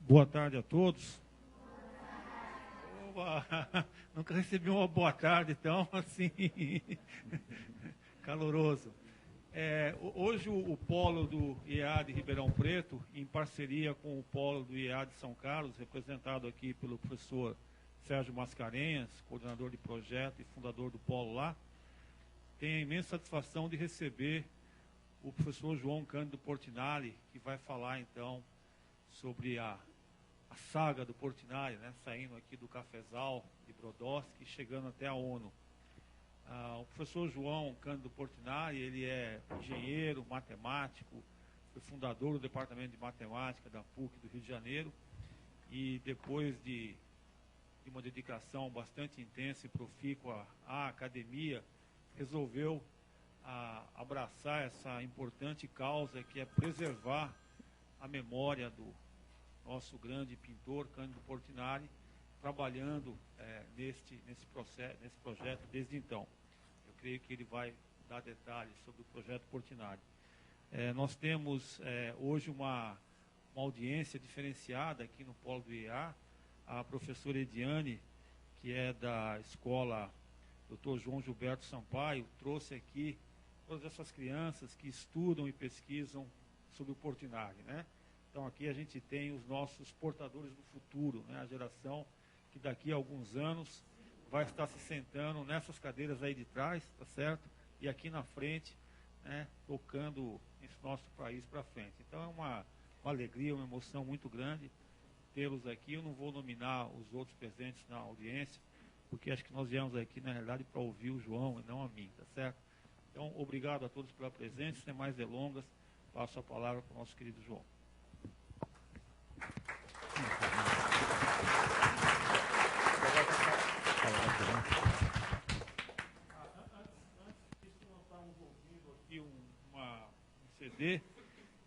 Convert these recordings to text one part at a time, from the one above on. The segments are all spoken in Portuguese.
Boa tarde a todos. Opa, nunca recebi uma boa tarde tão assim, caloroso. Hoje o polo do IEA de Ribeirão Preto, em parceria com o polo do IEA de São Carlos, representado aqui pelo professor Sérgio Mascarenhas, coordenador de projeto e fundador do polo lá, tem a imensa satisfação de receber o professor João Cândido Portinari, que vai falar então sobre a saga do Portinari, né, saindo aqui do cafezal de Brodowski, chegando até a ONU. O professor João Cândido Portinari, ele é engenheiro, matemático, foi fundador do Departamento de Matemática da PUC do Rio de Janeiro, e depois de uma dedicação bastante intensa e profícua à academia, resolveu abraçar essa importante causa, que é preservar a memória do nosso grande pintor Cândido Portinari, trabalhando nesse projeto desde então. Eu creio que ele vai dar detalhes sobre o projeto Portinari. Nós temos hoje uma audiência diferenciada aqui no polo do IEA. A professora Ediane, que é da escola Dr. João Gilberto Sampaio, trouxe aqui todas essas crianças que estudam e pesquisam sobre o Portinari, né? Então aqui a gente tem os nossos portadores do futuro, né? A geração que daqui a alguns anos vai estar se sentando nessas cadeiras aí de trás, tá certo? E aqui na frente, né, tocando esse nosso país para frente. Então é uma alegria, uma emoção muito grande tê-los aqui. Eu não vou nominar os outros presentes na audiência, porque acho que nós viemos aqui, na realidade, para ouvir o João e não a mim, tá certo? Então, obrigado a todos pela presença. Sem mais delongas, passo a palavra para o nosso querido João. Antes disso, nós estamos ouvindo aqui um CD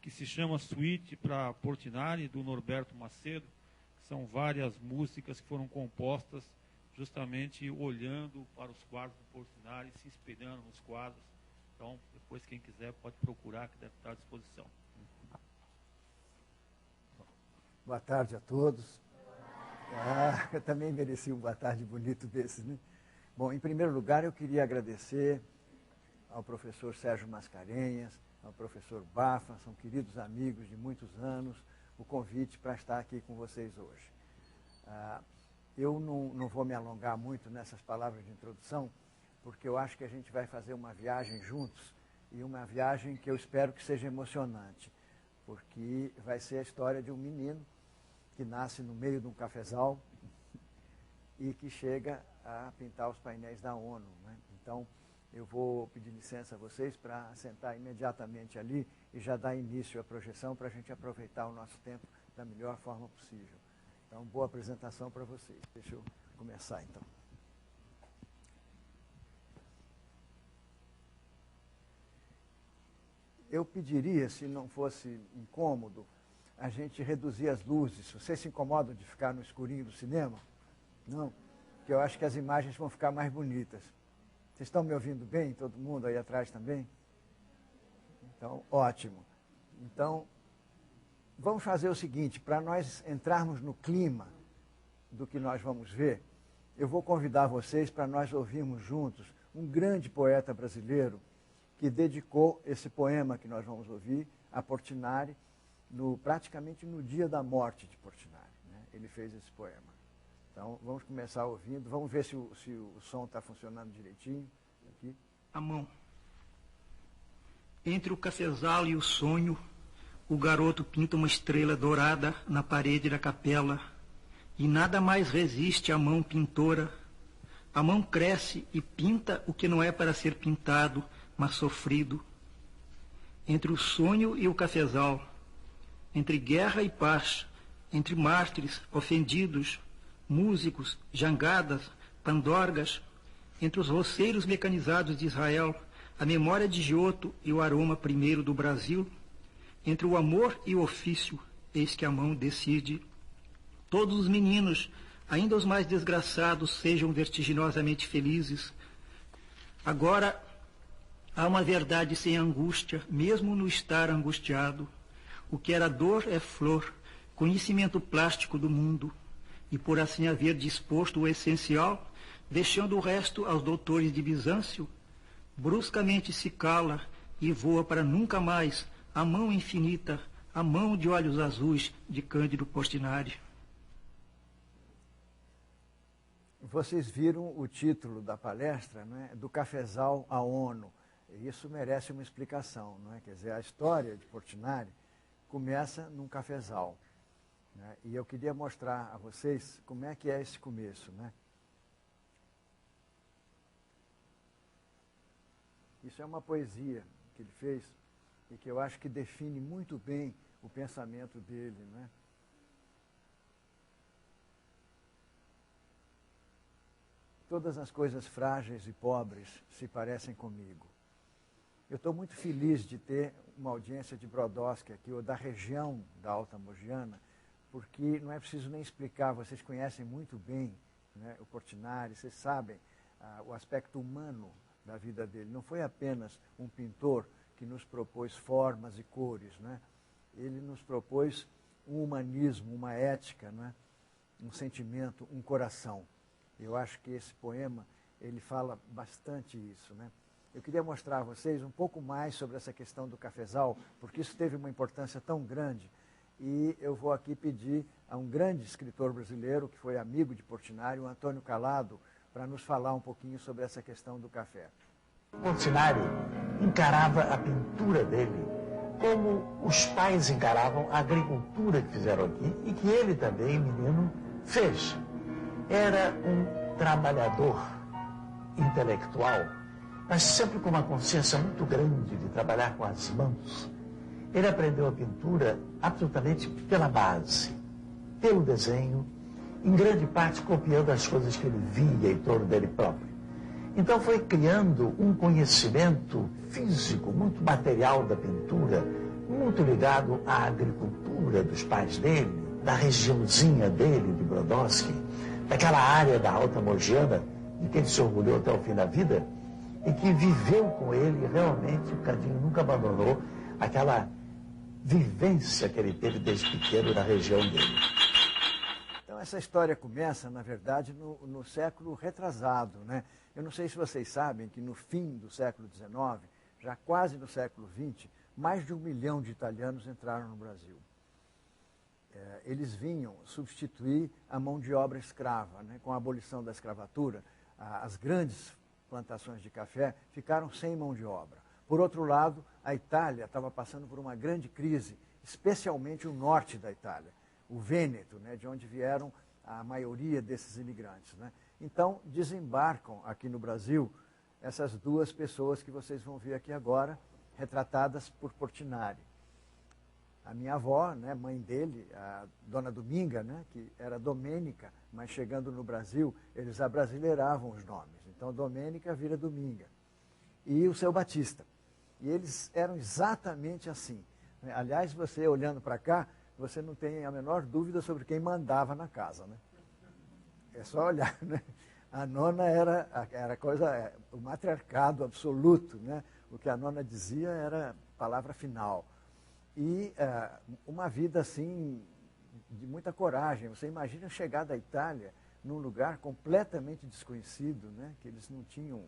que se chama Suíte para Portinari, do Norberto Macedo. São várias músicas que foram compostas justamente olhando para os quadros do Portinari, se espelhando nos quadros. Então, depois, quem quiser, pode procurar, que deve estar à disposição. Boa tarde a todos. Eu também mereci um boa tarde bonito desses, né? Bom, em primeiro lugar, eu queria agradecer ao professor Sérgio Mascarenhas, ao professor Bafa, são queridos amigos de muitos anos, o convite para estar aqui com vocês hoje. Eu não vou me alongar muito nessas palavras de introdução, porque eu acho que a gente vai fazer uma viagem juntos, e uma viagem que eu espero que seja emocionante, porque vai ser a história de um menino que nasce no meio de um cafezal e que chega a pintar os painéis da ONU, né? Então, eu vou pedir licença a vocês para sentar imediatamente ali e já dar início à projeção para a gente aproveitar o nosso tempo da melhor forma possível. Então, boa apresentação para vocês. Deixa eu começar, então. Eu pediria, se não fosse incômodo, a gente reduzir as luzes. Vocês se incomodam de ficar no escurinho do cinema? Não? Porque eu acho que as imagens vão ficar mais bonitas. Vocês estão me ouvindo bem? Todo mundo aí atrás também? Então, ótimo. Então, vamos fazer o seguinte, para nós entrarmos no clima do que nós vamos ver, eu vou convidar vocês para nós ouvirmos juntos um grande poeta brasileiro que dedicou esse poema que nós vamos ouvir a Portinari, praticamente no dia da morte de Portinari, né? Ele fez esse poema. Então, vamos começar ouvindo, vamos ver se o som está funcionando direitinho. Aqui. A mão. Entre o cafezal e o sonho, o garoto pinta uma estrela dourada na parede da capela, e nada mais resiste à mão pintora. A mão cresce e pinta o que não é para ser pintado, mas sofrido. Entre o sonho e o cafezal, entre guerra e paz, entre mártires, ofendidos, músicos, jangadas, pandorgas, entre os roceiros mecanizados de Israel, a memória de Giotto e o aroma primeiro do Brasil, entre o amor e o ofício, eis que a mão decide. Todos os meninos, ainda os mais desgraçados, sejam vertiginosamente felizes. Agora, há uma verdade sem angústia, mesmo no estar angustiado. O que era dor é flor, conhecimento plástico do mundo, e por assim haver disposto o essencial, deixando o resto aos doutores de Bizâncio, bruscamente se cala e voa para nunca mais a mão infinita, a mão de olhos azuis de Cândido Portinari. Vocês viram o título da palestra, não é? Do cafezal à ONU. Isso merece uma explicação, não é? Quer dizer, a história de Portinari começa num cafezal, né? E eu queria mostrar a vocês como é que é esse começo, né? Isso é uma poesia que ele fez e que eu acho que define muito bem o pensamento dele, né? Todas as coisas frágeis e pobres se parecem comigo. Eu estou muito feliz de ter uma audiência de Brodowski aqui, ou da região da Alta Mogiana, porque não é preciso nem explicar, vocês conhecem muito bem, né, o Portinari, vocês sabem o aspecto humano da vida dele. Não foi apenas um pintor que nos propôs formas e cores, né? Ele nos propôs um humanismo, uma ética, né? Um sentimento, um coração. Eu acho que esse poema, ele fala bastante isso, né? Eu queria mostrar a vocês um pouco mais sobre essa questão do cafezal, porque isso teve uma importância tão grande. E eu vou aqui pedir a um grande escritor brasileiro, que foi amigo de Portinari, o Antônio Calado, para nos falar um pouquinho sobre essa questão do café. Portinari encarava a pintura dele como os pais encaravam a agricultura que fizeram aqui e que ele também, menino, fez. Era um trabalhador intelectual, mas sempre com uma consciência muito grande de trabalhar com as mãos. Ele aprendeu a pintura absolutamente pela base, pelo desenho, em grande parte copiando as coisas que ele via em torno dele próprio. Então foi criando um conhecimento físico, muito material da pintura, muito ligado à agricultura dos pais dele, da regiãozinha dele, de Brodowski, daquela área da Alta Mogiana, de que ele se orgulhou até o fim da vida, e que viveu com ele realmente, o Candinho nunca abandonou aquela vivência que ele teve desde pequeno na região dele. Então essa história começa, na verdade, no século retrasado, né? Eu não sei se vocês sabem que no fim do século XIX, já quase no século XX, mais de 1 milhão de italianos entraram no Brasil. Eles vinham substituir a mão de obra escrava, né? Com a abolição da escravatura, as grandes plantações de café ficaram sem mão de obra. Por outro lado, a Itália estava passando por uma grande crise, especialmente o norte da Itália, o Vêneto, né? De onde vieram a maioria desses imigrantes, né? Então, desembarcam aqui no Brasil essas duas pessoas que vocês vão ver aqui agora, retratadas por Portinari. A minha avó, né, mãe dele, a dona Dominga, né, que era Domênica, mas chegando no Brasil, eles abrasileiravam os nomes. Então, Domênica vira Dominga. E o seu Batista. E eles eram exatamente assim. Aliás, você olhando para cá, você não tem a menor dúvida sobre quem mandava na casa, né? É só olhar, né? A nona era coisa, o matriarcado absoluto, né? O que a nona dizia era palavra final. E uma vida, assim, de muita coragem. Você imagina chegar da Itália num lugar completamente desconhecido, né? Que eles não tinham,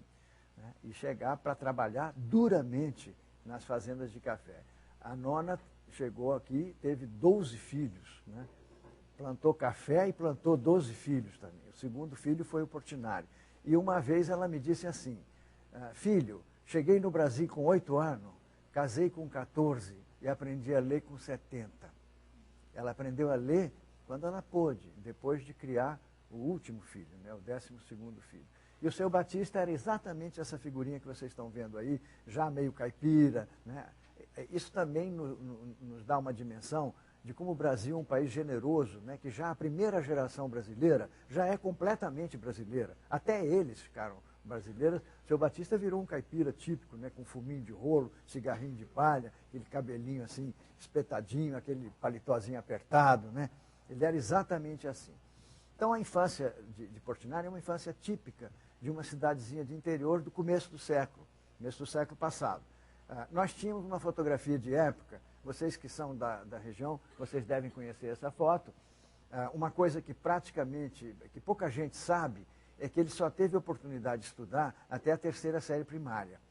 né? E chegar para trabalhar duramente nas fazendas de café. A nona chegou aqui, teve 12 filhos, né? Plantou café e plantou 12 filhos também. O segundo filho foi o Portinari. E uma vez ela me disse assim, filho, cheguei no Brasil com 8 anos, casei com 14 e aprendi a ler com 70. Ela aprendeu a ler quando ela pôde, depois de criar o último filho, né, o 12º filho. E o seu Batista era exatamente essa figurinha que vocês estão vendo aí, já meio caipira, né? Isso também nos dá uma dimensão de como o Brasil é um país generoso, né, que já a primeira geração brasileira já é completamente brasileira. Até eles ficaram brasileiros. O seu Batista virou um caipira típico, né, com fuminho de rolo, cigarrinho de palha, aquele cabelinho assim espetadinho, aquele paletózinho apertado, né? Ele era exatamente assim. Então a infância de Portinari é uma infância típica de uma cidadezinha de interior do começo do século passado. Nós tínhamos uma fotografia de época Vocês que são da região, vocês devem conhecer essa foto. Uma coisa que que pouca gente sabe, é que ele só teve oportunidade de estudar até a 3ª série primária.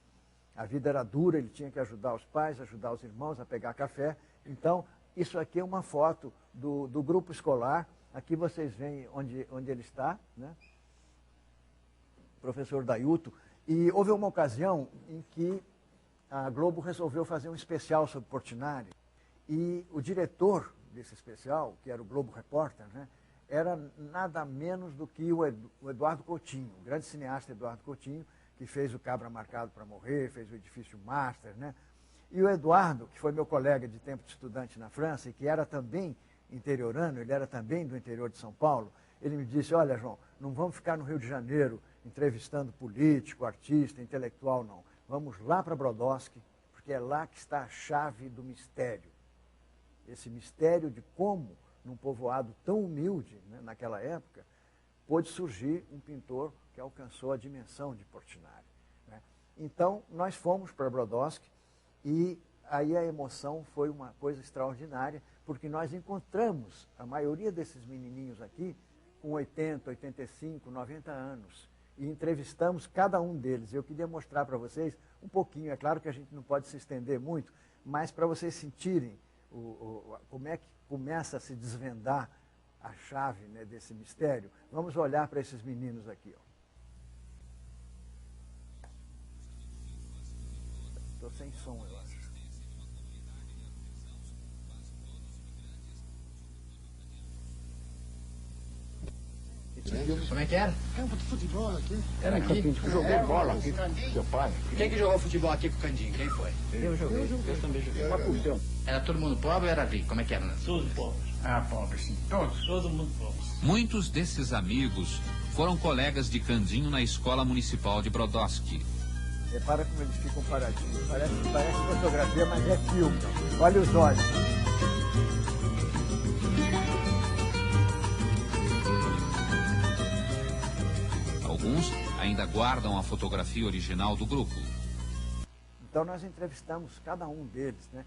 A vida era dura, ele tinha que ajudar os pais, ajudar os irmãos a pegar café. Então, isso aqui é uma foto do grupo escolar. Aqui vocês veem onde ele está, né? Professor Dailton. E houve uma ocasião em que a Globo resolveu fazer um especial sobre Portinari. E o diretor desse especial, que era o Globo Repórter, né, era nada menos do que o Eduardo Coutinho, o grande cineasta Eduardo Coutinho, que fez o Cabra Marcado para Morrer, fez o Edifício Master, né? E o Eduardo, que foi meu colega de tempo de estudante na França e que era também interiorano, ele era também do interior de São Paulo, ele me disse, olha, João, não vamos ficar no Rio de Janeiro entrevistando político, artista, intelectual, não. Vamos lá para Brodowski, porque é lá que está a chave do mistério. Esse mistério de como, num povoado tão humilde, né, naquela época, pôde surgir um pintor que alcançou a dimensão de Portinari, né? Então, nós fomos para Brodowski e aí a emoção foi uma coisa extraordinária, porque nós encontramos a maioria desses menininhos aqui com 80, 85, 90 anos e entrevistamos cada um deles. Eu queria mostrar para vocês um pouquinho, é claro que a gente não pode se estender muito, mas para vocês sentirem como é que começa a se desvendar a chave, né, desse mistério. Vamos olhar para esses meninos aqui, ó. Estou sem som, eu acho. Como é que era? Campo de futebol aqui. Era aqui? Jogou bola aqui com seu pai. Quem que jogou futebol aqui com o Candinho? Quem foi? Eu joguei. Eu também joguei. Era todo mundo pobre ou era rico? Como é que era? Todos pobres. Ah, pobre sim. Todos. Todo mundo pobre. Muitos desses amigos foram colegas de Candinho na Escola Municipal de Brodowski. Repara como eles ficam paradinhos. Parece fotografia, mas é filme. Olha os olhos. Alguns ainda guardam a fotografia original do grupo. Então nós entrevistamos cada um deles, né?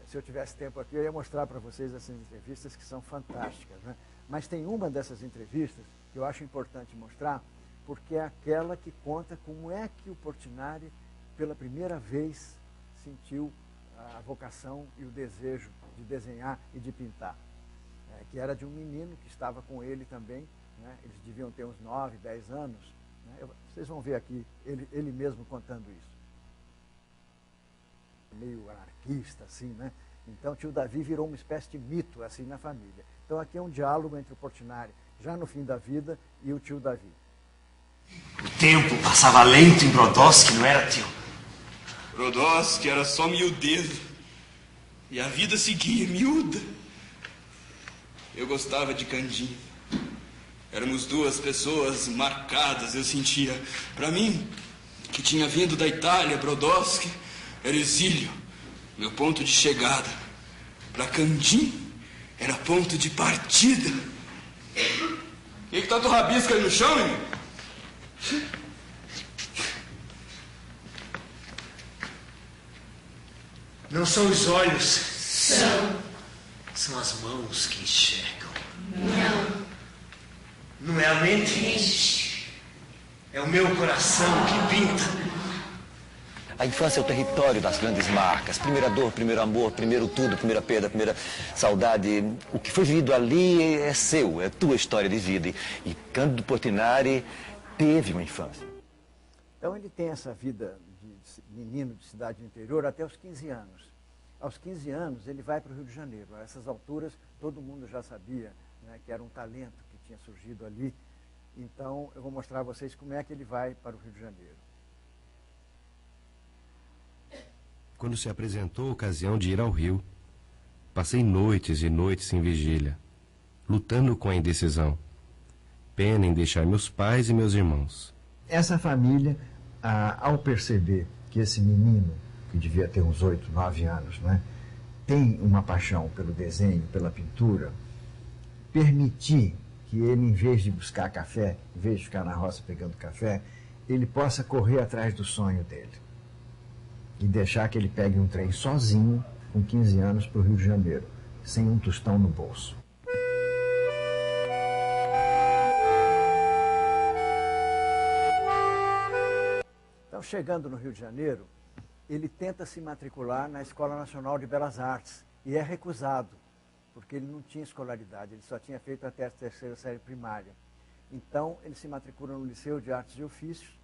Se eu tivesse tempo aqui, eu ia mostrar para vocês essas entrevistas que são fantásticas, né? Mas tem uma dessas entrevistas que eu acho importante mostrar, porque é aquela que conta como é que o Portinari, pela primeira vez, sentiu a vocação e o desejo de desenhar e de pintar. Que era de um menino que estava com ele também, né? Eles deviam ter uns 9, 10 anos. Né? Vocês vão ver aqui ele mesmo contando isso. Meio anarquista, assim, né? Então, o tio Davi virou uma espécie de mito, assim, na família. Então, aqui é um diálogo entre o Portinari, já no fim da vida, e o tio Davi. O tempo passava lento em Brodowski, não era, tio? Brodowski era só miudeza. E a vida seguia miúda. Eu gostava de Candinho. Éramos duas pessoas marcadas, eu sentia. Para mim, que tinha vindo da Itália, Brodowski era exílio, meu ponto de chegada. Para Candinho, era ponto de partida. Que tá do rabisco aí no chão, hein? Não são os olhos. São as mãos que enxergam. Não é a mente. É o meu coração que pinta. A infância é o território das grandes marcas. Primeira dor, primeiro amor, primeiro tudo, primeira perda, primeira saudade. O que foi vivido ali é seu, é tua história de vida. E Cândido Portinari teve uma infância. Então ele tem essa vida de menino de cidade do interior até os 15 anos. Aos 15 anos ele vai para o Rio de Janeiro. A essas alturas todo mundo já sabia, né, que era um talento que tinha surgido ali. Então eu vou mostrar a vocês como é que ele vai para o Rio de Janeiro. Quando se apresentou a ocasião de ir ao Rio, passei noites e noites em vigília, lutando com a indecisão. Pena em deixar meus pais e meus irmãos. Essa família, ao perceber que esse menino, que devia ter uns 8, 9 anos, né, tem uma paixão pelo desenho, pela pintura, permitir que ele, em vez de buscar café, em vez de ficar na roça pegando café, ele possa correr atrás do sonho dele. E deixar que ele pegue um trem sozinho com 15 anos, para o Rio de Janeiro, sem um tostão no bolso. Então, chegando no Rio de Janeiro, ele tenta se matricular na Escola Nacional de Belas Artes e é recusado, porque ele não tinha escolaridade, ele só tinha feito até a 3ª série primária. Então, ele se matricula no Liceu de Artes e Ofícios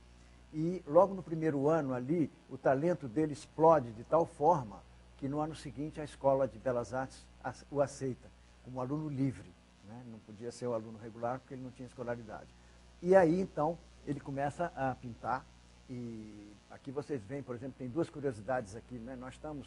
e, logo no primeiro ano ali, o talento dele explode de tal forma que no ano seguinte a Escola de Belas Artes o aceita como aluno livre, né? Não podia ser um aluno regular porque ele não tinha escolaridade. E aí, então, ele começa a pintar. E aqui vocês veem, por exemplo, tem duas curiosidades aqui, né?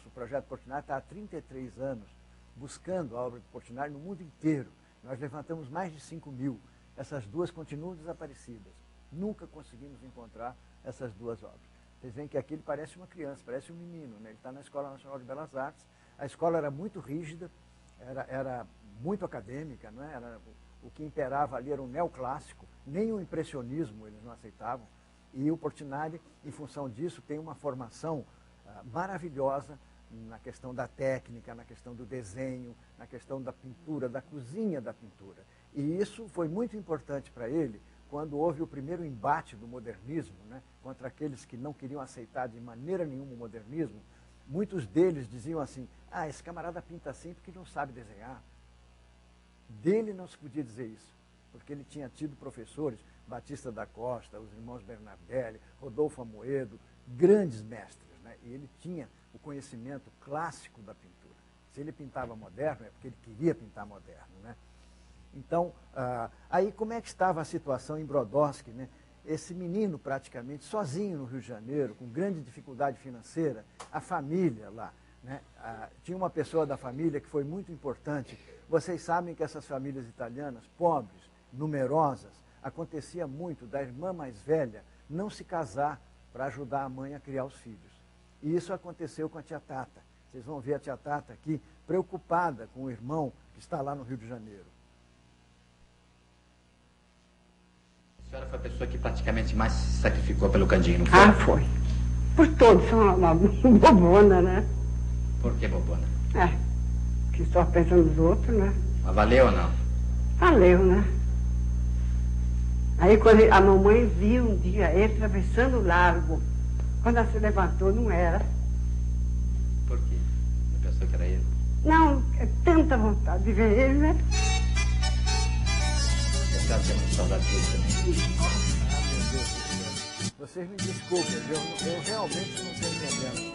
O projeto Portinari está há 33 anos buscando a obra de Portinari no mundo inteiro. Nós levantamos mais de 5.000. Essas duas continuam desaparecidas. Nunca conseguimos encontrar essas duas obras. Vocês veem que aqui ele parece uma criança, parece um menino, né? Ele está na Escola Nacional de Belas Artes. A escola era muito rígida, era muito acadêmica, não é? O que imperava ali era o neoclássico, nem o impressionismo eles não aceitavam. E o Portinari, em função disso, tem uma formação maravilhosa na questão da técnica, na questão do desenho, na questão da pintura, da cozinha da pintura. E isso foi muito importante para ele quando houve o primeiro embate do modernismo, né, contra aqueles que não queriam aceitar de maneira nenhuma o modernismo. Muitos deles diziam assim, esse camarada pinta assim porque não sabe desenhar. Dele não se podia dizer isso, porque ele tinha tido professores, Batista da Costa, os irmãos Bernardelli, Rodolfo Amoedo, grandes mestres, né? E ele tinha o conhecimento clássico da pintura. Se ele pintava moderno, é porque ele queria pintar moderno, né? Então, aí como é que estava a situação em Brodowski, né? Esse menino praticamente sozinho no Rio de Janeiro, com grande dificuldade financeira, a família lá, né? Tinha uma pessoa da família que foi muito importante. Vocês sabem que essas famílias italianas, pobres, numerosas, acontecia muito da irmã mais velha não se casar para ajudar a mãe a criar os filhos. E isso aconteceu com a tia Tata. Vocês vão ver a tia Tata aqui, preocupada com o irmão que está lá no Rio de Janeiro. A senhora foi a pessoa que praticamente mais se sacrificou pelo Candinho, não foi? Foi. Por todos, são uma bobona, né? Por que bobona? Que só pensa nos outros, né? Mas valeu ou não? Valeu, né? Aí quando a mamãe viu um dia ele atravessando o largo, quando ela se levantou, não era. Por quê? Não pensou que era ele? Não, é tanta vontade de ver ele, né? Eu estava tendo saudade dele também. Vocês me desculpem, eu realmente não estou entendendo.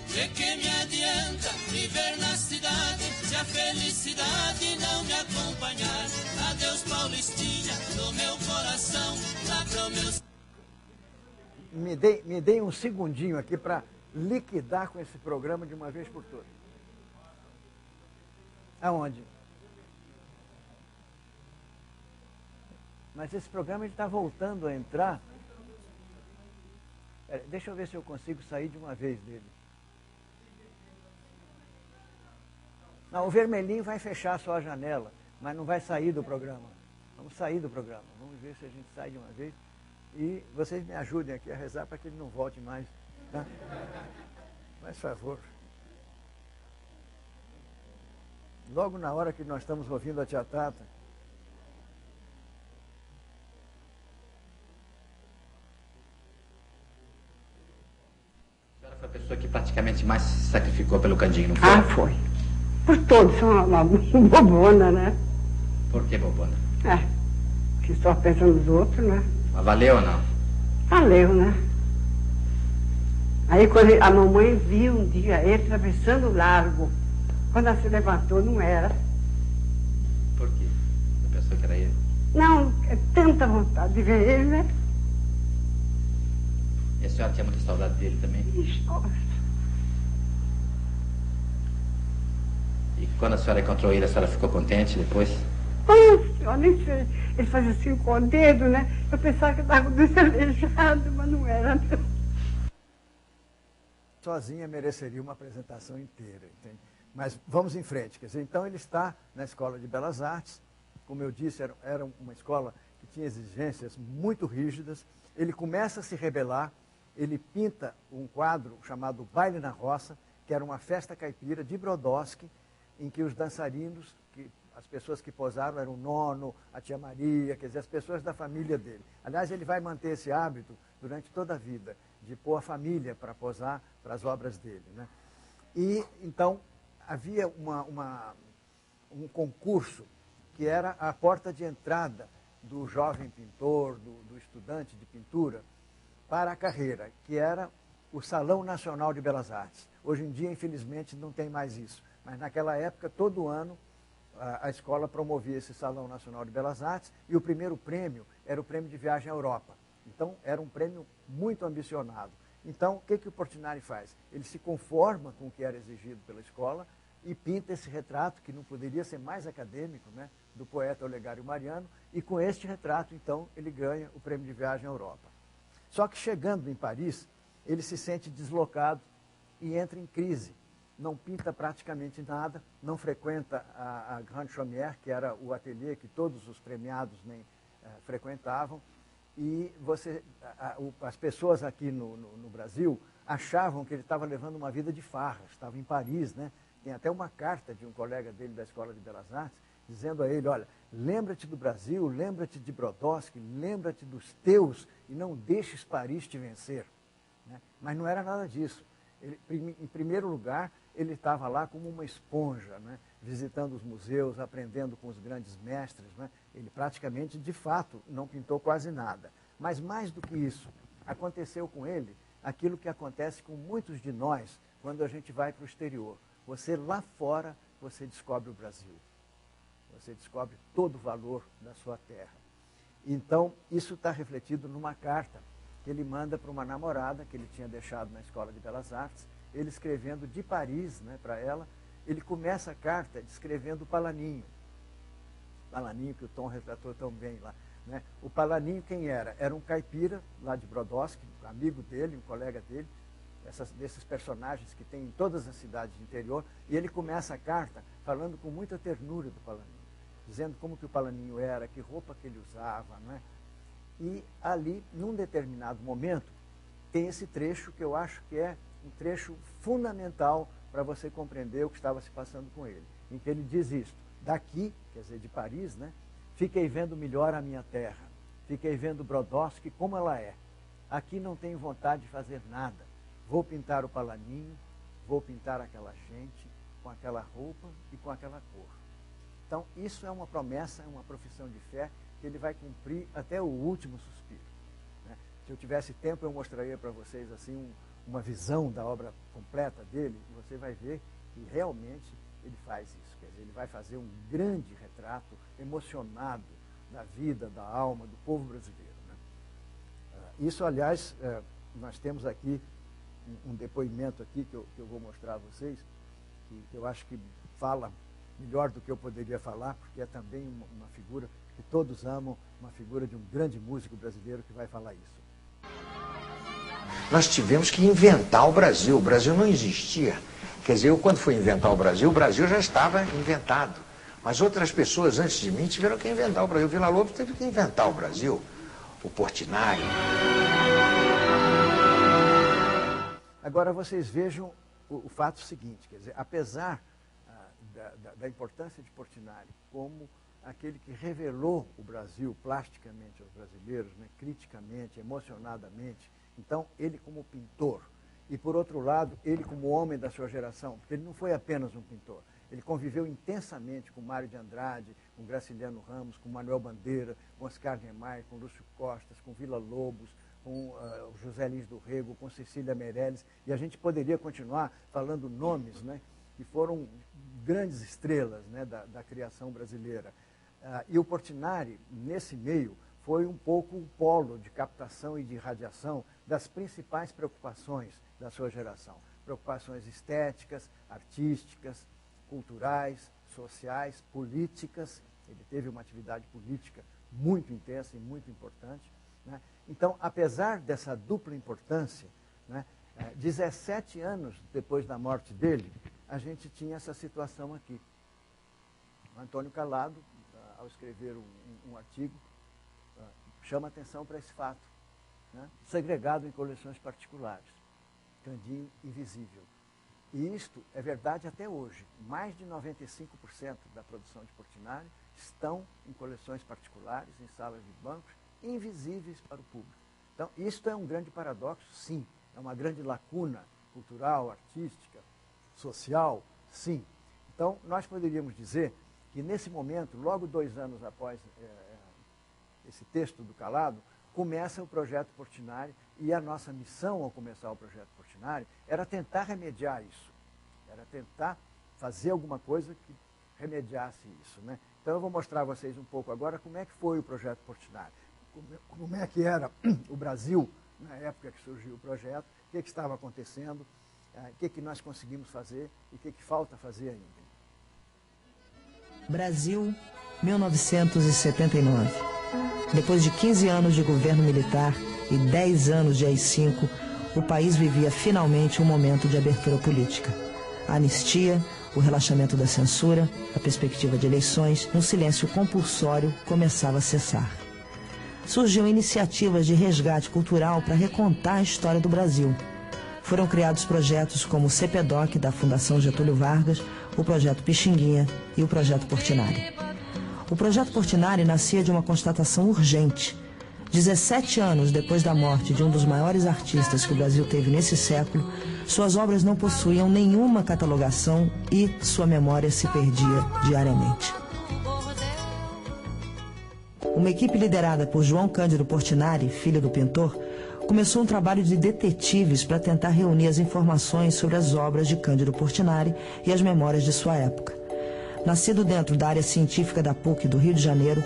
De que me adianta viver na cidade se a felicidade não me acompanhar? Adeus, Paulistinha, do meu coração, lá pro meu... Me dei um segundinho aqui para liquidar com esse programa de uma vez por todas. Aonde? Mas esse programa está voltando a entrar. Deixa eu ver se eu consigo sair de uma vez dele. Não, o vermelhinho vai fechar só a janela, mas não vai sair do programa. Vamos sair do programa. Vamos ver se a gente sai de uma vez. E vocês me ajudem aqui a rezar para que ele não volte mais. Tá? Faz favor. Logo na hora que nós estamos ouvindo a tia Tata. A senhora foi a pessoa que praticamente mais se sacrificou pelo Candinho, não foi? Foi. Por todos, são uma bobona, né? Por que bobona? Que só pensa nos outros, né? Mas valeu ou não? Valeu, né? Aí quando a mamãe viu um dia ele atravessando o largo, quando ela se levantou, não era. Por quê? Não pensou que era ele? Não, é tanta vontade de ver ele, né? E a senhora tinha muita saudade dele também? E quando a senhora encontrou ele, a senhora ficou contente depois? Eu nem sei. Ele fazia assim com o dedo, né? Eu pensava que estava desalejado, mas não era. Sozinha mereceria uma apresentação inteira, entende? Mas vamos em frente. Quer dizer, então ele está na Escola de Belas Artes. Como eu disse, era uma escola que tinha exigências muito rígidas. Ele começa a se rebelar ele pinta um quadro chamado Baile na Roça, que era uma festa caipira de Brodowski, em que os dançarinos, as pessoas que posaram eram o Nono, a tia Maria, quer dizer, as pessoas da família dele. Aliás, ele vai manter esse hábito durante toda a vida, de pôr a família para posar para as obras dele, né? E, então, havia um concurso que era a porta de entrada do jovem pintor, do estudante de pintura, para a carreira, que era o Salão Nacional de Belas Artes. Hoje em dia, infelizmente, não tem mais isso. Mas naquela época, todo ano, a escola promovia esse Salão Nacional de Belas Artes e o primeiro prêmio era o prêmio de viagem à Europa. Então, era um prêmio muito ambicionado. Então, o que o Portinari faz? Ele se conforma com o que era exigido pela escola e pinta esse retrato, que não poderia ser mais acadêmico, né, do poeta Olegário Mariano, e com este retrato, então, ele ganha o prêmio de viagem à Europa. Só que chegando em Paris, ele se sente deslocado e entra em crise. Não pinta praticamente nada, não frequenta a Grande Chaumière, que era o ateliê que todos os premiados frequentavam, e as pessoas aqui no Brasil achavam que ele estava levando uma vida de farra, estava em Paris, né? Tem até uma carta de um colega dele da Escola de Belas Artes, dizendo a ele, olha, lembra-te do Brasil, lembra-te de Brodowski, lembra-te dos teus e não deixes Paris te vencer. Né? Mas não era nada disso. Ele, em primeiro lugar, ele estava lá como uma esponja, né? Visitando os museus, aprendendo com os grandes mestres. Né? Ele praticamente, de fato, não pintou quase nada. Mas mais do que isso, aconteceu com ele aquilo que acontece com muitos de nós quando a gente vai para o exterior. Você lá fora, você descobre o Brasil. Você descobre todo o valor da sua terra. Então, isso está refletido numa carta que ele manda para uma namorada que ele tinha deixado na Escola de Belas Artes, ele escrevendo de Paris, né, para ela. Ele começa a carta descrevendo o Palaninho. Palaninho, que o Tom retratou tão bem lá. Né? O Palaninho quem era? Era um caipira lá de Brodowski, um amigo dele, um colega dele, desses personagens que tem em todas as cidades do interior, e ele começa a carta falando com muita ternura do Palaninho, dizendo como que o Palaninho era, que roupa que ele usava, não é? E ali, num determinado momento, tem esse trecho que eu acho que é um trecho fundamental para você compreender o que estava se passando com ele, em que ele diz isto: daqui, quer dizer, de Paris, né? Fiquei vendo melhor a minha terra, fiquei vendo Brodowski como ela é. Aqui não tenho vontade de fazer nada. Vou pintar o Palaninho, vou pintar aquela gente, com aquela roupa e com aquela cor. Então, isso é uma promessa, é uma profissão de fé que ele vai cumprir até o último suspiro. Né? Se eu tivesse tempo, eu mostraria para vocês assim uma visão da obra completa dele, e você vai ver que realmente ele faz isso. Quer dizer, ele vai fazer um grande retrato emocionado da vida, da alma, do povo brasileiro. Né? Isso, aliás, nós temos aqui um depoimento aqui que eu vou mostrar a vocês, que eu acho que fala melhor do que eu poderia falar, porque é também uma figura que todos amam, uma figura de um grande músico brasileiro que vai falar isso. Nós tivemos que inventar o Brasil não existia. Quer dizer, eu quando fui inventar o Brasil já estava inventado. Mas outras pessoas antes de mim tiveram que inventar o Brasil. O Villa-Lobos teve que inventar o Brasil, o Portinari. Agora vocês vejam o fato seguinte, quer dizer, apesar da importância de Portinari como aquele que revelou o Brasil plasticamente aos brasileiros, né, criticamente, emocionadamente, então ele como pintor, e por outro lado, ele como homem da sua geração, porque ele não foi apenas um pintor, ele conviveu intensamente com Mário de Andrade, com Graciliano Ramos, com Manuel Bandeira, com Oscar Niemeyer, com Lúcio Costas, com Villa-Lobos, com José Lins do Rego, com Cecília Meirelles, e a gente poderia continuar falando nomes, né, que foram grandes estrelas, né, da criação brasileira. E o Portinari, nesse meio, foi um pouco o polo de captação e de irradiação das principais preocupações da sua geração. Preocupações estéticas, artísticas, culturais, sociais, políticas. Ele teve uma atividade política muito intensa e muito importante. Né? Então, apesar dessa dupla importância, né, 17 anos depois da morte dele, a gente tinha essa situação aqui. O Antônio Calado, ao escrever um artigo, chama atenção para esse fato. né, segregado em coleções particulares. Candim invisível. E isto é verdade até hoje. Mais de 95% da produção de Portinari estão em coleções particulares, em salas de bancos, invisíveis para o público. Então, isto é um grande paradoxo, sim. É uma grande lacuna cultural, artística, social, sim. Então, nós poderíamos dizer que, nesse momento, logo 2 anos após esse texto do Calado, começa o projeto Portinari, e a nossa missão ao começar o projeto Portinari era tentar remediar isso, era tentar fazer alguma coisa que remediasse isso, né? Então eu vou mostrar a vocês um pouco agora como é que foi o projeto Portinari, como é que era o Brasil na época que surgiu o projeto, o que estava acontecendo, o que nós conseguimos fazer e o que falta fazer ainda. Brasil, 1979. Depois de 15 anos de governo militar e 10 anos de AI-5, o país vivia finalmente um momento de abertura política. A anistia, o relaxamento da censura, a perspectiva de eleições, um silêncio compulsório começava a cessar. Surgiam iniciativas de resgate cultural para recontar a história do Brasil. Foram criados projetos como o CPDOC, da Fundação Getúlio Vargas, o Projeto Pixinguinha e o Projeto Portinari. O Projeto Portinari nascia de uma constatação urgente. 17 anos depois da morte de um dos maiores artistas que o Brasil teve nesse século, suas obras não possuíam nenhuma catalogação e sua memória se perdia diariamente. Uma equipe liderada por João Cândido Portinari, filho do pintor, começou um trabalho de detetives para tentar reunir as informações sobre as obras de Cândido Portinari e as memórias de sua época. Nascido dentro da área científica da PUC do Rio de Janeiro,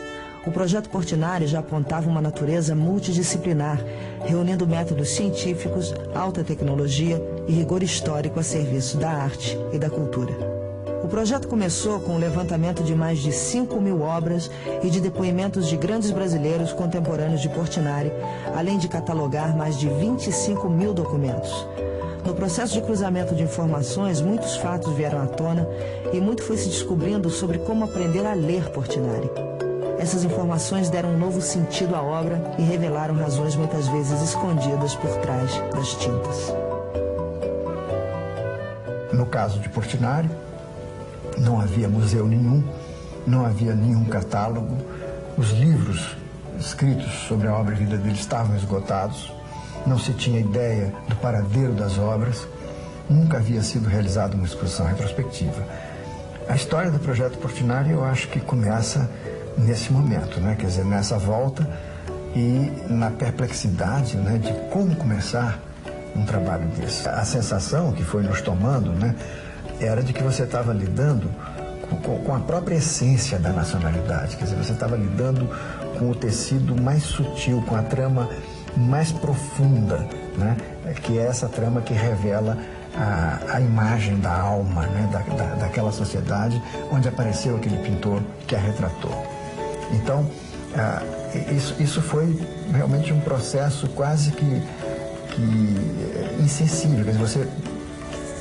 o Projeto Portinari já apontava uma natureza multidisciplinar, reunindo métodos científicos, alta tecnologia e rigor histórico a serviço da arte e da cultura. O projeto começou com o levantamento de mais de 5.000 obras e de depoimentos de grandes brasileiros contemporâneos de Portinari, além de catalogar mais de 25.000 documentos. No processo de cruzamento de informações, muitos fatos vieram à tona e muito foi se descobrindo sobre como aprender a ler Portinari. Essas informações deram um novo sentido à obra e revelaram razões muitas vezes escondidas por trás das tintas. No caso de Portinari, não havia museu nenhum, não havia nenhum catálogo, os livros escritos sobre a obra e vida dele estavam esgotados, não se tinha ideia do paradeiro das obras, nunca havia sido realizada uma exposição retrospectiva. A história do Projeto Portinari, eu acho que começa nesse momento, né? Quer dizer, nessa volta e na perplexidade, né, de como começar um trabalho desse. A sensação que foi nos tomando, né, era de que você estava lidando com a própria essência da nacionalidade, quer dizer, você estava lidando com o tecido mais sutil, com a trama mais profunda, né, que é essa trama que revela a imagem da alma, né, daquela sociedade onde apareceu aquele pintor que a retratou. Então, isso foi realmente um processo quase que insensível, quer dizer, você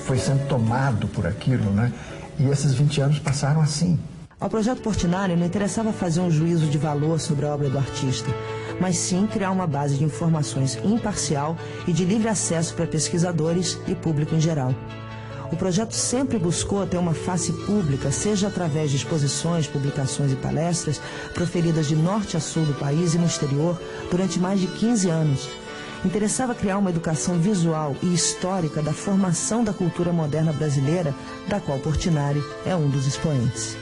foi sendo tomado por aquilo, né? E esses 20 anos passaram assim. Ao Projeto Portinari não interessava fazer um juízo de valor sobre a obra do artista, mas sim criar uma base de informações imparcial e de livre acesso para pesquisadores e público em geral. O projeto sempre buscou ter uma face pública, seja através de exposições, publicações e palestras proferidas de norte a sul do país e no exterior durante mais de 15 anos. Interessava criar uma educação visual e histórica da formação da cultura moderna brasileira, da qual Portinari é um dos expoentes.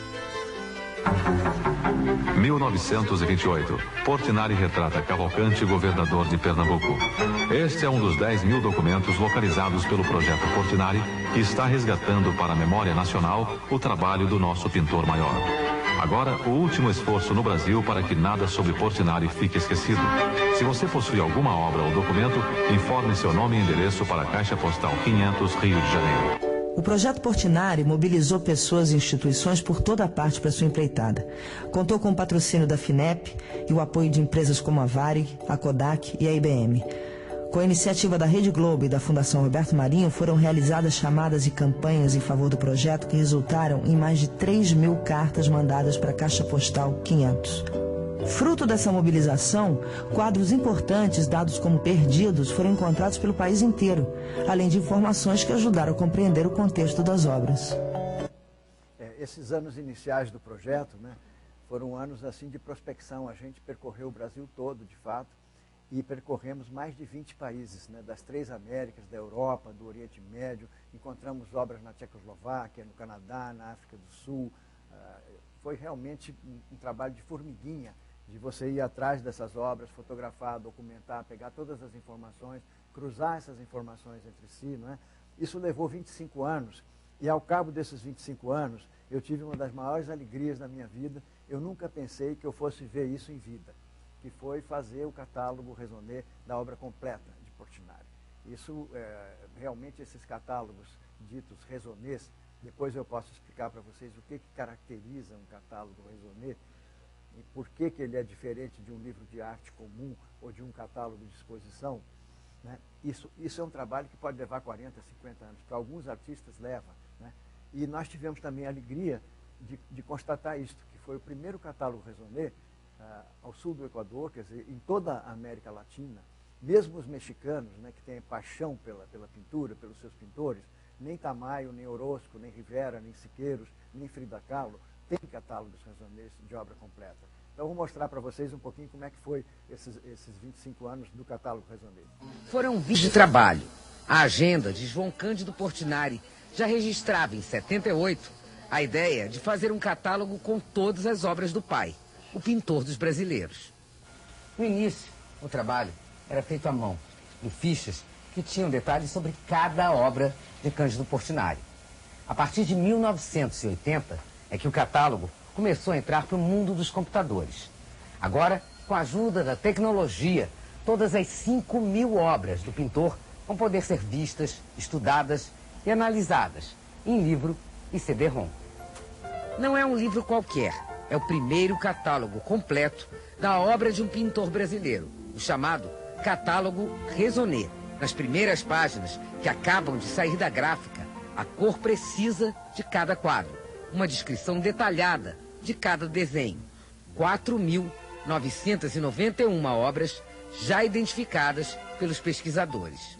1928. Portinari retrata Cavalcante, governador de Pernambuco. Este é um dos 10.000 documentos localizados pelo Projeto Portinari, que está resgatando para a memória nacional o trabalho do nosso pintor maior. Agora, o último esforço no Brasil para que nada sobre Portinari fique esquecido. Se você possui alguma obra ou documento, informe seu nome e endereço para a Caixa Postal 500, Rio de Janeiro. O Projeto Portinari mobilizou pessoas e instituições por toda a parte para sua empreitada. Contou com o patrocínio da FINEP e o apoio de empresas como a Varig, a Kodak e a IBM. Com a iniciativa da Rede Globo e da Fundação Roberto Marinho, foram realizadas chamadas e campanhas em favor do projeto que resultaram em mais de 3.000 cartas mandadas para a Caixa Postal 500. Fruto dessa mobilização, quadros importantes dados como perdidos foram encontrados pelo país inteiro, além de informações que ajudaram a compreender o contexto das obras. Esses anos iniciais do projeto, né, foram anos assim de prospecção. A gente percorreu o Brasil todo, de fato, e percorremos mais de 20 países, né, das 3 Américas, da Europa, do Oriente Médio. Encontramos obras na Tchecoslováquia, no Canadá, na África do Sul. Foi realmente um trabalho de formiguinha, de você ir atrás dessas obras, fotografar, documentar, pegar todas as informações, cruzar essas informações entre si, não é? Isso levou 25 anos, e ao cabo desses 25 anos, eu tive uma das maiores alegrias da minha vida. Eu nunca pensei que eu fosse ver isso em vida, que foi fazer o catálogo raisonné da obra completa de Portinari. Isso, realmente, esses catálogos ditos raisonnés, depois eu posso explicar para vocês o que caracteriza um catálogo raisonné e por que ele é diferente de um livro de arte comum ou de um catálogo de exposição, né? Isso é um trabalho que pode levar 40, 50 anos. Para alguns artistas leva, né? E nós tivemos também a alegria de constatar isto, que foi o primeiro catálogo raisonné ao sul do Equador, quer dizer, em toda a América Latina. Mesmo os mexicanos, né, que têm paixão pela pintura, pelos seus pintores, nem Tamayo, nem Orozco, nem Rivera, nem Siqueiros, nem Frida Kahlo, tem catálogos raisonnés de obra completa. Então, eu vou mostrar para vocês um pouquinho como é que foi esses 25 anos do catálogo raisonné. Foram 20 de trabalho. A agenda de João Cândido Portinari já registrava, em 78, a ideia de fazer um catálogo com todas as obras do pai, o pintor dos brasileiros. No início, o trabalho era feito à mão, em fichas que tinham detalhes sobre cada obra de Cândido Portinari. A partir de 1980 é que o catálogo começou a entrar para o mundo dos computadores. Agora, com a ajuda da tecnologia, todas as 5.000 obras do pintor vão poder ser vistas, estudadas e analisadas em livro e CD-ROM. Não é um livro qualquer, é o primeiro catálogo completo da obra de um pintor brasileiro, o chamado Catálogo Raisonné. Nas primeiras páginas, que acabam de sair da gráfica, a cor precisa de cada quadro, uma descrição detalhada de cada desenho. 4.991 obras já identificadas pelos pesquisadores.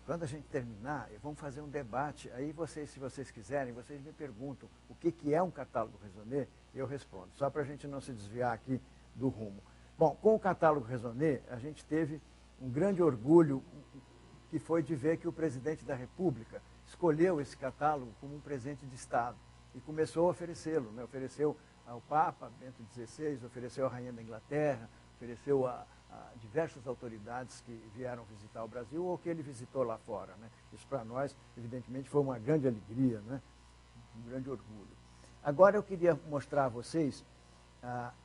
Quando a gente terminar, vamos fazer um debate. Aí vocês, se vocês quiserem, vocês me perguntam o que é um catálogo raisonné, eu respondo, só para a gente não se desviar aqui do rumo. Bom, com o catálogo raisonné, a gente teve um grande orgulho, que foi de ver que o presidente da República escolheu esse catálogo como um presente de Estado e começou a oferecê-lo, né? Ofereceu ao Papa Bento XVI, ofereceu à Rainha da Inglaterra, ofereceu a diversas autoridades que vieram visitar o Brasil ou que ele visitou lá fora, né? Isso para nós, evidentemente, foi uma grande alegria, né? Um grande orgulho. Agora eu queria mostrar a vocês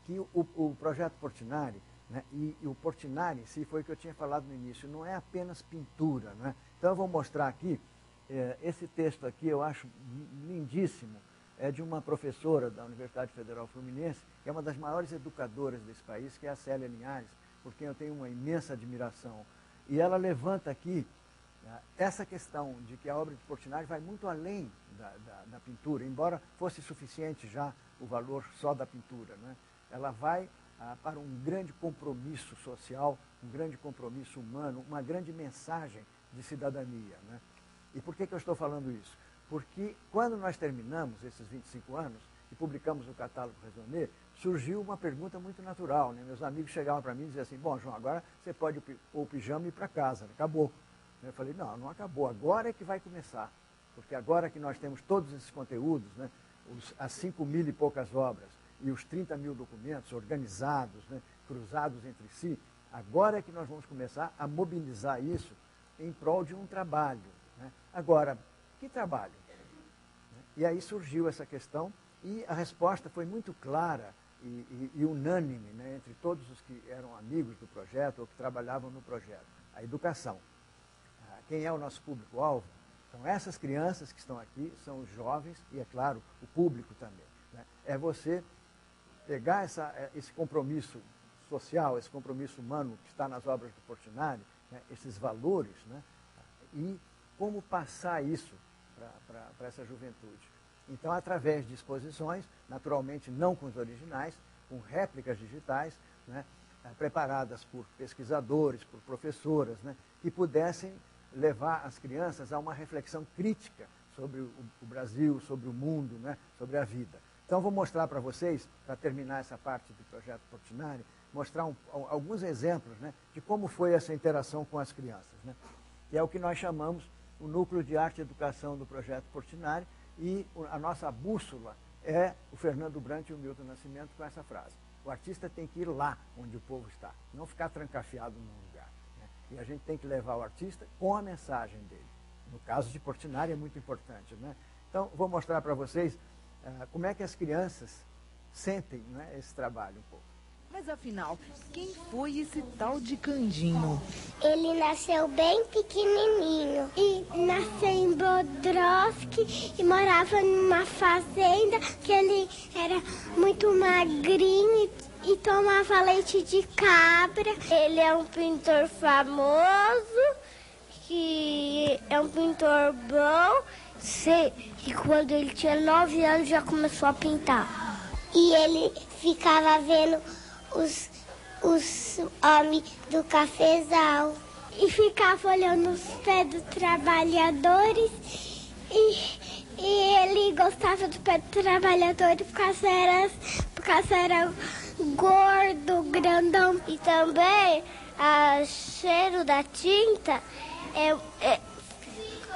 que o projeto Portinari, né, e o Portinari em si foi o que eu tinha falado no início, não é apenas pintura, né? Então eu vou mostrar aqui, esse texto aqui eu acho lindíssimo, é de uma professora da Universidade Federal Fluminense, que é uma das maiores educadoras desse país, que é a Célia Linhares, por quem eu tenho uma imensa admiração. E ela levanta aqui essa questão de que a obra de Portinari vai muito além da pintura, embora fosse suficiente já o valor só da pintura, né? Ela vai para um grande compromisso social, um grande compromisso humano, uma grande mensagem de cidadania, né? E por que eu estou falando isso? Porque quando nós terminamos esses 25 anos e publicamos o catálogo raisonné, surgiu uma pergunta muito natural, né? Meus amigos chegavam para mim e diziam assim, bom, João, agora você pode pôr o pijama e ir para casa, acabou. Eu falei, não acabou, agora é que vai começar, porque agora que nós temos todos esses conteúdos, né, as 5.000 e poucas obras e os 30.000 documentos organizados, né, cruzados entre si, agora é que nós vamos começar a mobilizar isso em prol de um trabalho, né? Agora, que trabalho? E aí surgiu essa questão e a resposta foi muito clara e unânime, né, entre todos os que eram amigos do projeto ou que trabalhavam no projeto. A educação. Quem é o nosso público-alvo? São essas crianças que estão aqui, são os jovens e, é claro, o público também, né? É você pegar esse compromisso social, esse compromisso humano que está nas obras do Portinari, né, esses valores, né, e como passar isso para essa juventude. Então, através de exposições, naturalmente não com os originais, com réplicas digitais, né, preparadas por pesquisadores, por professoras, né, que pudessem levar as crianças a uma reflexão crítica sobre o Brasil, sobre o mundo, né, sobre a vida. Então, vou mostrar para vocês, para terminar essa parte do projeto Portinari, mostrar alguns exemplos, né, de como foi essa interação com as crianças, né, que é o que nós chamamos o Núcleo de Arte e Educação do projeto Portinari, e a nossa bússola é o Fernando Brant e o Milton Nascimento com essa frase: o artista tem que ir lá onde o povo está, não ficar trancafiado num lugar, né? E a gente tem que levar o artista com a mensagem dele. No caso de Portinari é muito importante, né? Então, vou mostrar para vocês como é que as crianças sentem, né, esse trabalho um pouco. Mas afinal, quem foi esse tal de Candinho? Ele nasceu bem pequenininho e nasceu em Brodowski e morava numa fazenda que ele era muito magrinho e tomava leite de cabra. Ele é um pintor famoso, que é um pintor bom, e quando ele tinha 9 anos já começou a pintar. E ele ficava vendo os homens do cafezal e ficava olhando os pés dos trabalhadores e ele gostava do pé do trabalhador por causa era gordo, grandão. E também o cheiro da tinta,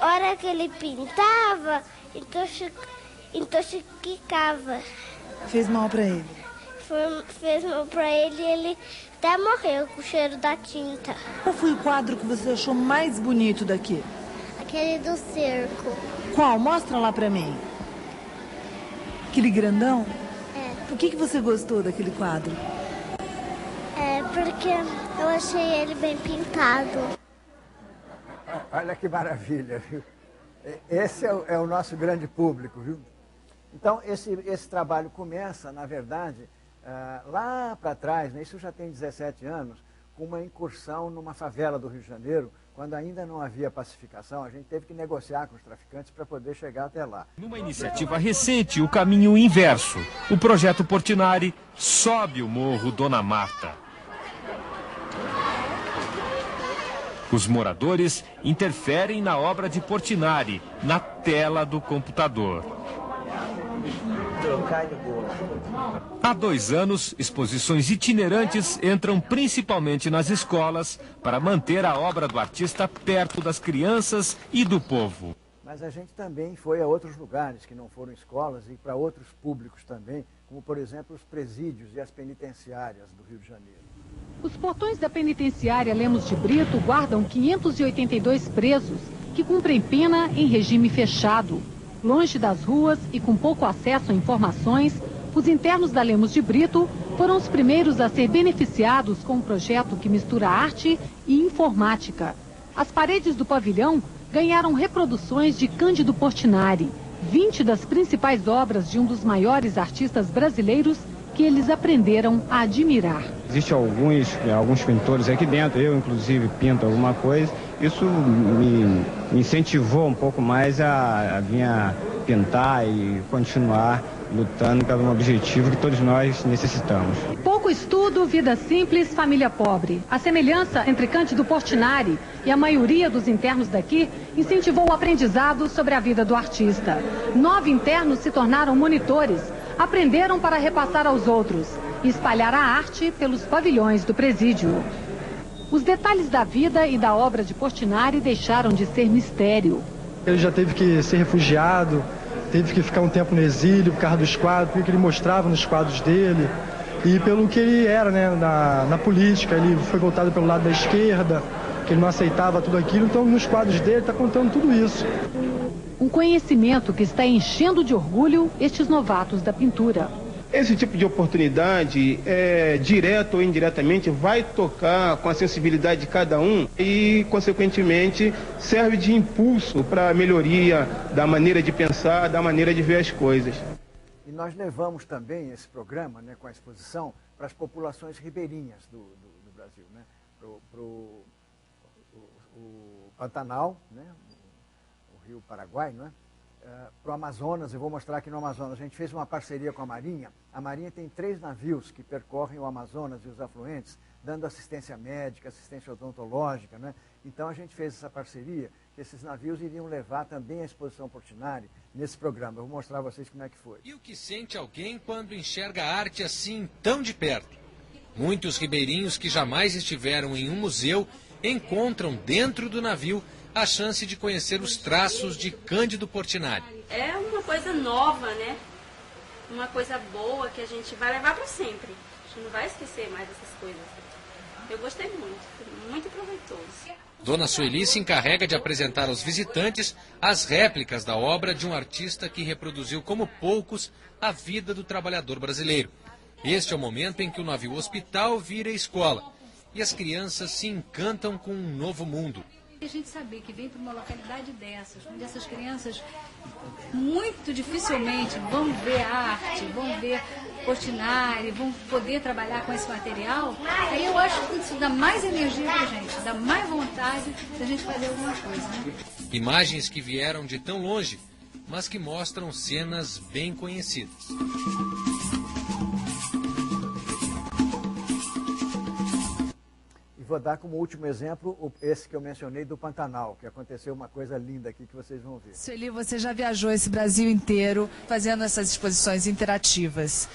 hora que ele pintava, intoxicava. Fez mal pra ele? Fez mal pra ele e ele até morreu com o cheiro da tinta. Qual foi o quadro que você achou mais bonito daqui? Aquele do cerco. Qual? Mostra lá pra mim. Aquele grandão? É. Por que você gostou daquele quadro? Porque eu achei ele bem pintado. Olha que maravilha, viu? Esse é o nosso grande público, viu? Então, esse trabalho começa, na verdade, lá para trás, né, isso já tem 17 anos, com uma incursão numa favela do Rio de Janeiro, quando ainda não havia pacificação. A gente teve que negociar com os traficantes para poder chegar até lá. Numa iniciativa recente, o caminho inverso. O projeto Portinari sobe o morro Dona Marta. Os moradores interferem na obra de Portinari, na tela do computador. Há 2 anos, exposições itinerantes entram principalmente nas escolas para manter a obra do artista perto das crianças e do povo. Mas a gente também foi a outros lugares que não foram escolas e para outros públicos também, como, por exemplo, os presídios e as penitenciárias do Rio de Janeiro. Os portões da penitenciária Lemos de Brito guardam 582 presos que cumprem pena em regime fechado. Longe das ruas e com pouco acesso a informações, os internos da Lemos de Brito foram os primeiros a ser beneficiados com um projeto que mistura arte e informática. As paredes do pavilhão ganharam reproduções de Cândido Portinari, 20 das principais obras de um dos maiores artistas brasileiros que eles aprenderam a admirar. Existem alguns pintores aqui dentro, eu inclusive pinto alguma coisa. Isso me incentivou um pouco mais a vir a pintar e continuar lutando pelo objetivo que todos nós necessitamos. Pouco estudo, vida simples, família pobre. A semelhança entre Cândido Portinari e a maioria dos internos daqui incentivou o aprendizado sobre a vida do artista. 9 internos se tornaram monitores, aprenderam para repassar aos outros e espalhar a arte pelos pavilhões do presídio. Os detalhes da vida e da obra de Portinari deixaram de ser mistério. Ele já teve que ser refugiado, teve que ficar um tempo no exílio por causa dos quadros, porque ele mostrava nos quadros dele. E pelo que ele era, né, na política, ele foi voltado pelo lado da esquerda, que ele não aceitava tudo aquilo. Então, nos quadros dele, está contando tudo isso. Um conhecimento que está enchendo de orgulho estes novatos da pintura. Esse tipo de oportunidade, direto ou indiretamente, vai tocar com a sensibilidade de cada um e, consequentemente, serve de impulso para a melhoria da maneira de pensar, da maneira de ver as coisas. E nós levamos também esse programa, né, com a exposição, para as populações ribeirinhas do Brasil, né, para o Pantanal, né, o Rio Paraguai, né, para o Amazonas. Eu vou mostrar aqui no Amazonas. A gente fez uma parceria com a Marinha. A Marinha tem 3 navios que percorrem o Amazonas e os afluentes, dando assistência médica, assistência odontológica, né? Então a gente fez essa parceria, que esses navios iriam levar também a exposição Portinari nesse programa. Eu vou mostrar a vocês como é que foi. E o que sente alguém quando enxerga a arte assim tão de perto? Muitos ribeirinhos que jamais estiveram em um museu encontram dentro do navio a chance de conhecer os traços de Cândido Portinari. É uma coisa nova, né? Uma coisa boa que a gente vai levar para sempre. A gente não vai esquecer mais dessas coisas. Eu gostei muito, foi muito proveitoso. Dona Sueli se encarrega de apresentar aos visitantes as réplicas da obra de um artista que reproduziu como poucos a vida do trabalhador brasileiro. Este é o momento em que o navio hospital vira escola e as crianças se encantam com um novo mundo. A gente saber que vem para uma localidade dessas, onde essas crianças muito dificilmente vão ver arte, vão ver Portinari, vão poder trabalhar com esse material, aí eu acho que isso dá mais energia para a gente, dá mais vontade da gente fazer alguma coisa, né? Imagens que vieram de tão longe, mas que mostram cenas bem conhecidas. Vou dar como último exemplo esse que eu mencionei do Pantanal, que aconteceu uma coisa linda aqui que vocês vão ver. Sueli, você já viajou esse Brasil inteiro fazendo essas exposições interativas.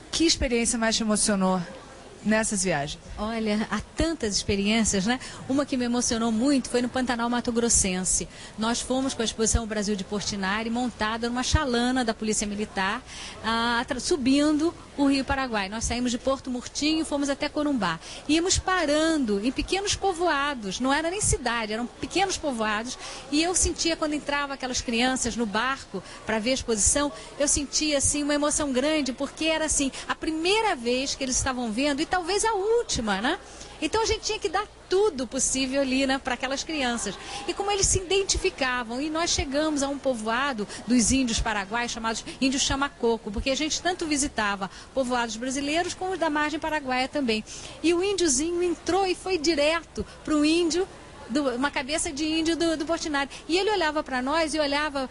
Que experiência mais te emocionou nessas viagens? Olha, há tantas experiências, né? Uma que me emocionou muito foi no Pantanal Mato Grossense. Nós fomos com a exposição Brasil de Portinari montada numa chalana da Polícia Militar, subindo o Rio Paraguai. Nós saímos de Porto Murtinho e fomos até Corumbá. Íamos parando em pequenos povoados, não era nem cidade, eram pequenos povoados, e eu sentia quando entrava aquelas crianças no barco para ver a exposição, eu sentia assim uma emoção grande, porque era assim, a primeira vez que eles estavam vendo, e talvez a última, né? Então a gente tinha que dar tudo possível ali, né, para aquelas crianças. E como eles se identificavam, e nós chegamos a um povoado dos índios paraguaios, chamados índios chamacoco, porque a gente tanto visitava povoados brasileiros como os da margem paraguaia também. E o índiozinho entrou e foi direto para o índio, uma cabeça de índio do Portinari. E ele olhava para nós e olhava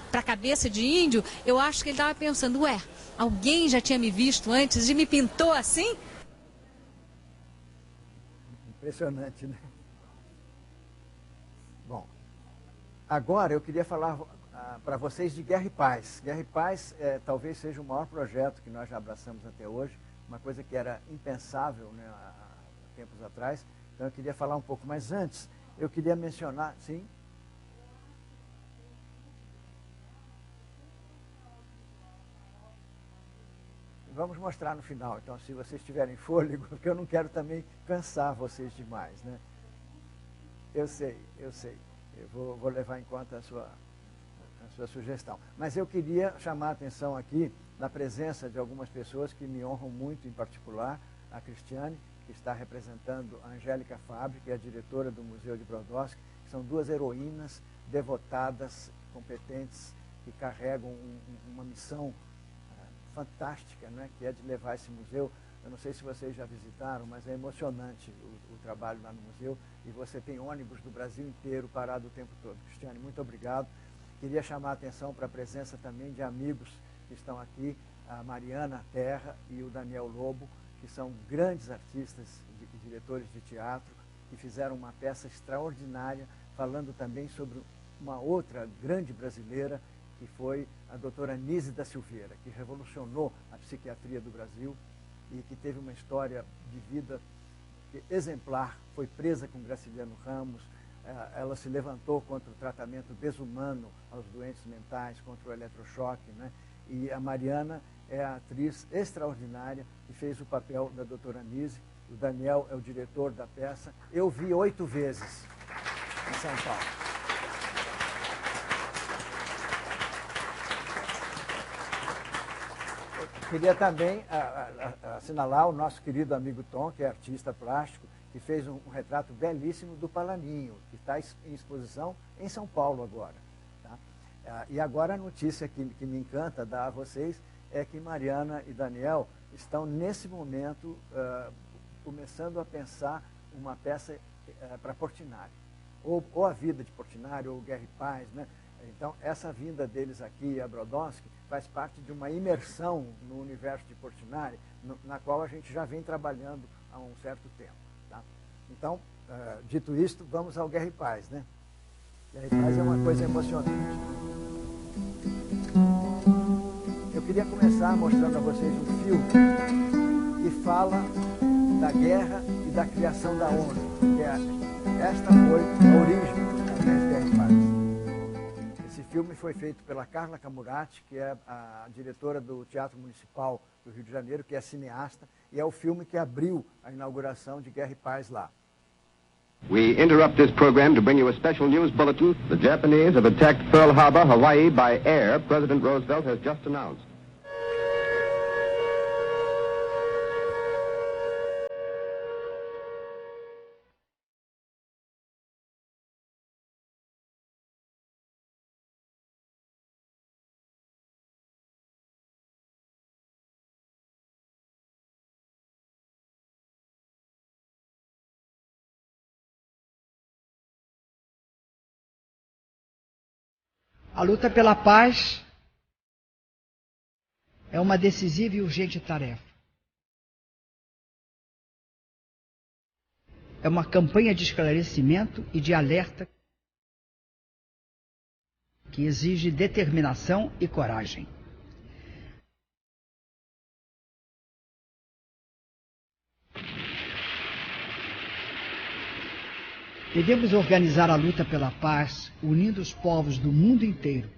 para a cabeça de índio, eu acho que ele estava pensando, ué, alguém já tinha me visto antes e me pintou assim? Impressionante, né? Bom, agora eu queria falar para vocês de Guerra e Paz. Guerra e Paz talvez seja o maior projeto que nós já abraçamos até hoje, uma coisa que era impensável, né, há tempos atrás. Então eu queria falar um pouco, mas antes eu queria mencionar, sim? Vamos mostrar no final, então, se vocês tiverem fôlego, porque eu não quero também cansar vocês demais, né? Eu sei. Eu vou levar em conta a sua sugestão. Mas eu queria chamar a atenção aqui da presença de algumas pessoas que me honram muito, em particular, a Cristiane, que está representando a Angélica Fabri, que é a diretora do Museu de Brodowski, que são 2 heroínas devotadas, competentes, que carregam uma missão fantástica, né, que é de levar esse museu. Eu não sei se vocês já visitaram, mas é emocionante o trabalho lá no museu, e você tem ônibus do Brasil inteiro parado o tempo todo. Cristiane, muito obrigado. Queria chamar a atenção para a presença também de amigos que estão aqui, a Mariana Terra e o Daniel Lobo, que são grandes artistas e diretores de teatro, que fizeram uma peça extraordinária, falando também sobre uma outra grande brasileira, que foi a doutora Nise da Silveira, que revolucionou a psiquiatria do Brasil e que teve uma história de vida exemplar, foi presa com Graciliano Ramos, ela se levantou contra o tratamento desumano aos doentes mentais, contra o eletrochoque, né? E a Mariana é a atriz extraordinária que fez o papel da doutora Nise, o Daniel é o diretor da peça. Eu vi 8 vezes em São Paulo. Queria também assinalar o nosso querido amigo Tom, que é artista plástico, que fez um retrato belíssimo do Palaninho, que está em exposição em São Paulo agora. Tá? E agora a notícia que me encanta dar a vocês é que Mariana e Daniel estão, nesse momento, começando a pensar uma peça para Portinari. Ou a vida de Portinari, ou Guerra e Paz, né? Então, essa vinda deles aqui a Brodowski faz parte de uma imersão no universo de Portinari, na qual a gente já vem trabalhando há um certo tempo. Tá? Então, dito isto, vamos ao Guerra e Paz, né? Guerra e Paz é uma coisa emocionante. Eu queria começar mostrando a vocês um filme que fala da guerra e da criação da ONU, que esta foi a origem da Guerra e Paz. Esse filme foi feito pela Carla Camurati, que é a diretora do Teatro Municipal do Rio de Janeiro, que é cineasta, e é o filme que abriu a inauguração de Guerra e Paz lá. We interrupt this program to bring you a special news bulletin. The Japanese have attacked Pearl Harbor, Hawaii, by air, President Roosevelt has just announced. A luta pela paz é uma decisiva e urgente tarefa. É uma campanha de esclarecimento e de alerta que exige determinação e coragem. Devemos organizar a luta pela paz, unindo os povos do mundo inteiro.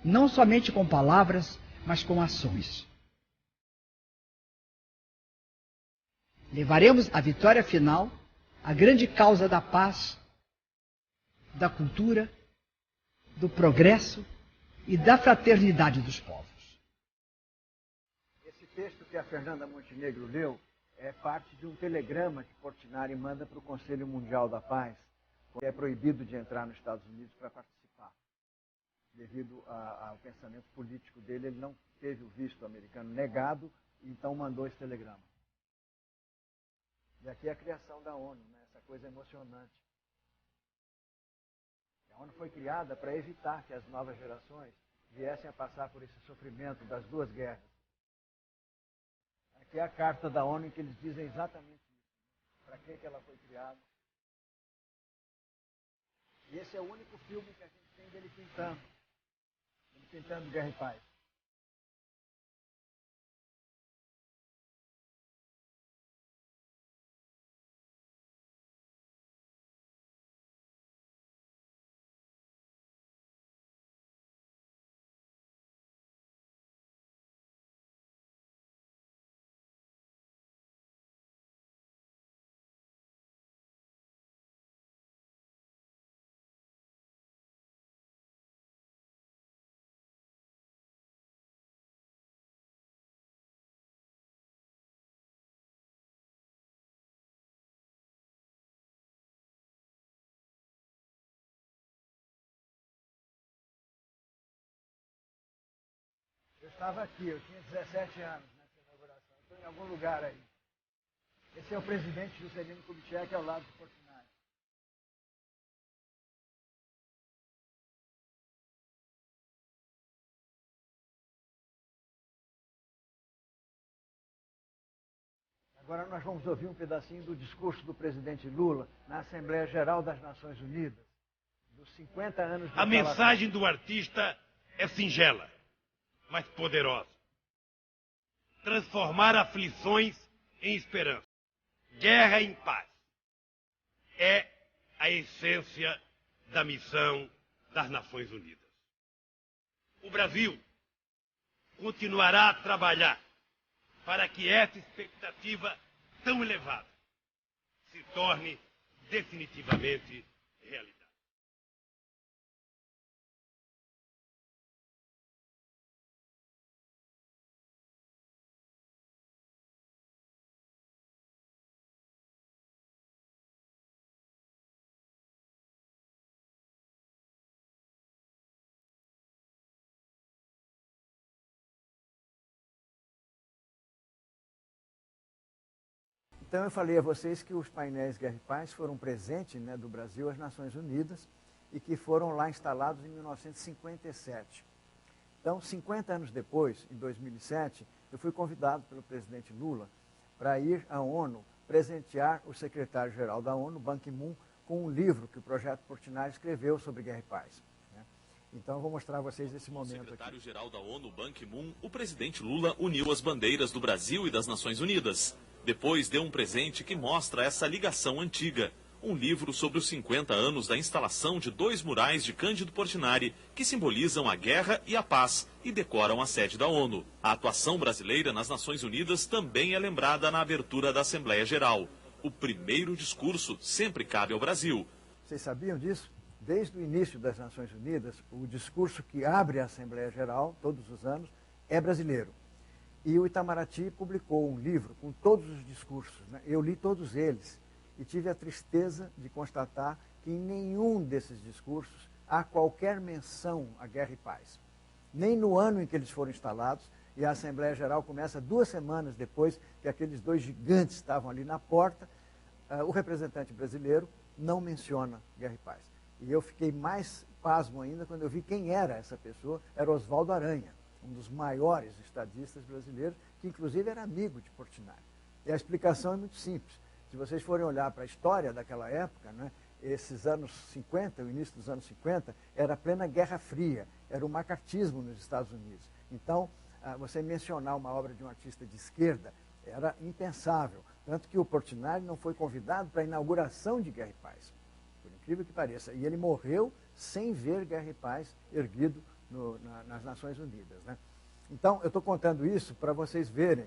Não somente com palavras, mas com ações. Levaremos a vitória final, a grande causa da paz, da cultura, do progresso e da fraternidade dos povos. Esse texto que a Fernanda Montenegro leu é parte de um telegrama que Portinari manda para o Conselho Mundial da Paz, porque é proibido de entrar nos Estados Unidos para participar. Devido ao pensamento político dele, ele não teve o visto americano negado, então mandou esse telegrama. E aqui é a criação da ONU, né? Essa coisa emocionante. A ONU foi criada para evitar que as novas gerações viessem a passar por esse sofrimento das duas guerras. Aqui é a carta da ONU em que eles dizem exatamente isso. Para que ela foi criada. E esse é o único filme que a gente tem dele pintando. Ele pintando Guerra e Paz. Eu estava aqui, eu tinha 17 anos nessa inauguração. Estou em algum lugar aí. Esse é o presidente Juscelino Kubitschek ao lado de Portinari. Agora nós vamos ouvir um pedacinho do discurso do presidente Lula na Assembleia Geral das Nações Unidas, dos 50 anos de A mensagem do artista é singela, mas poderosa. Transformar aflições em esperança. Guerra em paz. É a essência da missão das Nações Unidas. O Brasil continuará a trabalhar para que essa expectativa tão elevada se torne definitivamente realidade. Então, eu falei a vocês que os painéis Guerra e Paz foram um presente, né, do Brasil às Nações Unidas e que foram lá instalados em 1957. Então, 50 anos depois, em 2007, eu fui convidado pelo presidente Lula para ir à ONU presentear o secretário-geral da ONU, Ban Ki-moon, com um livro que o Projeto Portinari escreveu sobre Guerra e Paz. Né? Então, eu vou mostrar a vocês esse momento aqui. O secretário-geral da ONU, Ban Ki-moon, o presidente Lula uniu as bandeiras do Brasil e das Nações Unidas. Depois deu um presente que mostra essa ligação antiga. Um livro sobre os 50 anos da instalação de 2 murais de Cândido Portinari, que simbolizam a guerra e a paz e decoram a sede da ONU. A atuação brasileira nas Nações Unidas também é lembrada na abertura da Assembleia Geral. O primeiro discurso sempre cabe ao Brasil. Vocês sabiam disso? Desde o início das Nações Unidas, o discurso que abre a Assembleia Geral, todos os anos, é brasileiro. E o Itamaraty publicou um livro com todos os discursos, né? Eu li todos eles. E tive a tristeza de constatar que em nenhum desses discursos há qualquer menção à guerra e paz. Nem no ano em que eles foram instalados, e a Assembleia Geral começa 2 semanas depois que aqueles 2 gigantes estavam ali na porta, o representante brasileiro não menciona guerra e paz. E eu fiquei mais pasmo ainda quando eu vi quem era essa pessoa, era Oswaldo Aranha, um dos maiores estadistas brasileiros, que inclusive era amigo de Portinari. E a explicação é muito simples. Se vocês forem olhar para a história daquela época, né, esses anos 50, o início dos anos 50, era a plena Guerra Fria, era o macartismo nos Estados Unidos. Então, você mencionar uma obra de um artista de esquerda era impensável. Tanto que o Portinari não foi convidado para a inauguração de Guerra e Paz, por incrível que pareça. E ele morreu sem ver Guerra e Paz erguido nas Nações Unidas. Né? Então, eu estou contando isso para vocês verem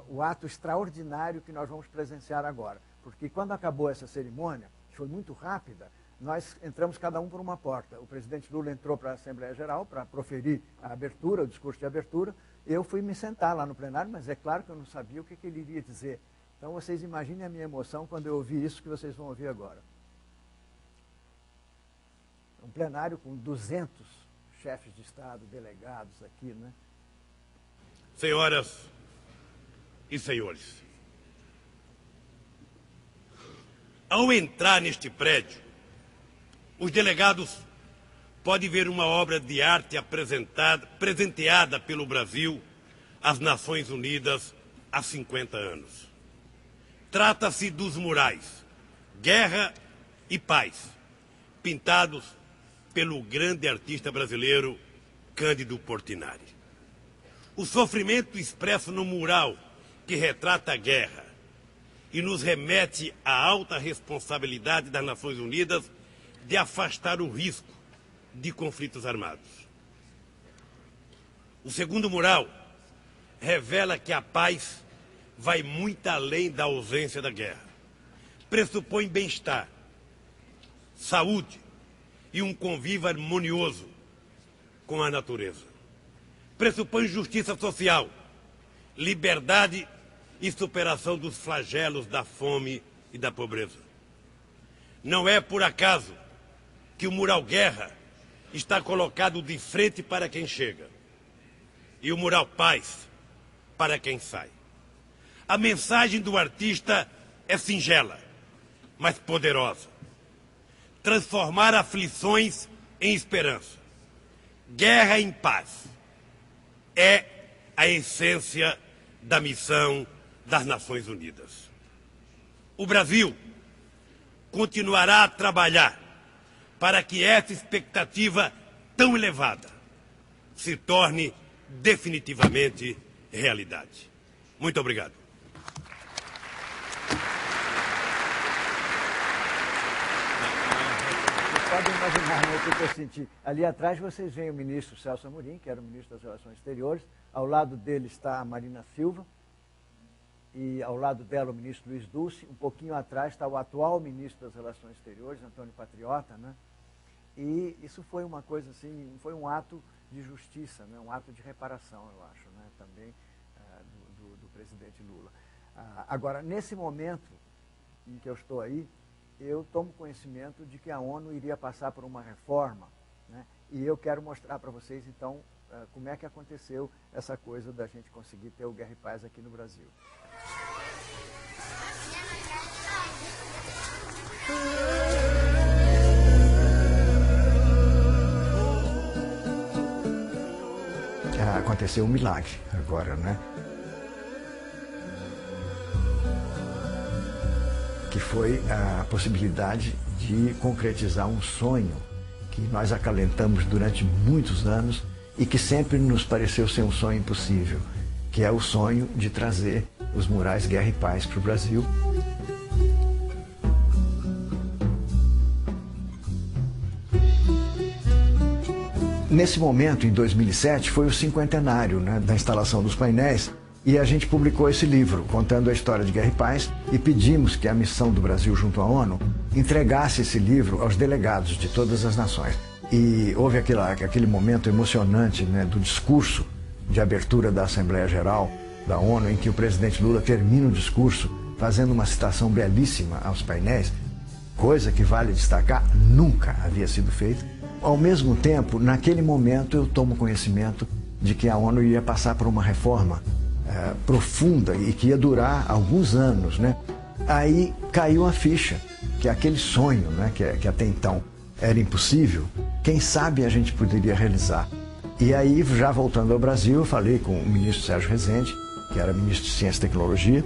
o ato extraordinário que nós vamos presenciar agora. Porque quando acabou essa cerimônia, que foi muito rápida, nós entramos cada um por uma porta. O presidente Lula entrou para a Assembleia Geral para proferir a abertura, o discurso de abertura. Eu fui me sentar lá no plenário, mas é claro que eu não sabia o que ele iria dizer. Então vocês imaginem a minha emoção quando eu ouvi isso que vocês vão ouvir agora. Um plenário com 200 chefes de Estado, delegados aqui, né? Senhoras e senhores, ao entrar neste prédio, os delegados podem ver uma obra de arte presenteada pelo Brasil às Nações Unidas há 50 anos. Trata-se dos murais Guerra e Paz, pintados pelo grande artista brasileiro Cândido Portinari. O sofrimento expresso no mural que retrata a guerra e nos remete à alta responsabilidade das Nações Unidas de afastar o risco de conflitos armados. O segundo mural revela que a paz vai muito além da ausência da guerra. Pressupõe bem-estar, saúde e um convívio harmonioso com a natureza. Pressupõe justiça social, liberdade e superação dos flagelos da fome e da pobreza. Não é por acaso que o mural Guerra está colocado de frente para quem chega e o mural Paz para quem sai. A mensagem do artista é singela, mas poderosa. Transformar aflições em esperança. Guerra em paz é a essência da missão das Nações Unidas. O Brasil continuará a trabalhar para que essa expectativa tão elevada se torne definitivamente realidade. Muito obrigado. Podem imaginar o que eu senti. Ali atrás vocês veem o ministro Celso Amorim, que era o ministro das Relações Exteriores. Ao lado dele está a Marina Silva. E ao lado dela o ministro Luiz Dulce. Um pouquinho atrás está o atual ministro das Relações Exteriores, Antônio Patriota, né? E isso foi uma coisa assim, foi um ato de justiça, né? Um ato de reparação, eu acho, né? Também do presidente Lula. Agora, nesse momento em que eu estou aí, eu tomo conhecimento de que a ONU iria passar por uma reforma, né? E eu quero mostrar para vocês, então, como é que aconteceu essa coisa da gente conseguir ter o Guerra e Paz aqui no Brasil. aconteceu um milagre agora, né? Que foi a possibilidade de concretizar um sonho que nós acalentamos durante muitos anos e que sempre nos pareceu ser um sonho impossível, que é o sonho de trazer os murais Guerra e Paz para o Brasil. Nesse momento, em 2007, foi o 50º, né, da instalação dos painéis, e a gente publicou esse livro, contando a história de Guerra e Paz, e pedimos que a missão do Brasil junto à ONU entregasse esse livro aos delegados de todas as nações. E houve aquele momento emocionante, né, do discurso de abertura da Assembleia Geral da ONU, em que o presidente Lula termina o discurso fazendo uma citação belíssima aos painéis, coisa que vale destacar, nunca havia sido feita. Ao mesmo tempo, naquele momento, eu tomo conhecimento de que a ONU ia passar por uma reforma profunda e que ia durar alguns anos, né? Aí caiu a ficha, que aquele sonho, né, que até então era impossível, quem sabe a gente poderia realizar. E aí, já voltando ao Brasil, eu falei com o ministro Sérgio Rezende, que era ministro de Ciência e Tecnologia.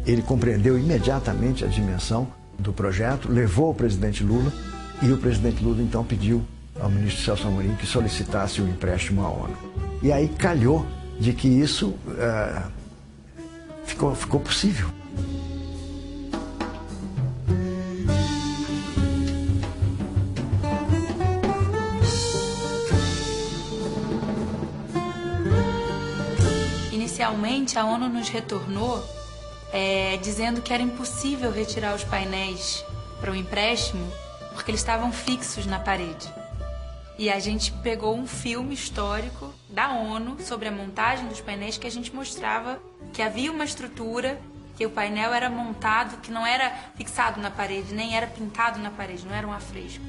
Ele compreendeu imediatamente a dimensão do projeto, levou o presidente Lula, e o presidente Lula então pediu ao ministro Celso Amorim que solicitasse o empréstimo à ONU. E aí calhou de que isso ficou possível. Inicialmente, a ONU nos retornou dizendo que era impossível retirar os painéis para o empréstimo porque eles estavam fixos na parede. E a gente pegou um filme histórico da ONU sobre a montagem dos painéis que a gente mostrava que havia uma estrutura, que o painel era montado, que não era fixado na parede, nem era pintado na parede, não era um afresco.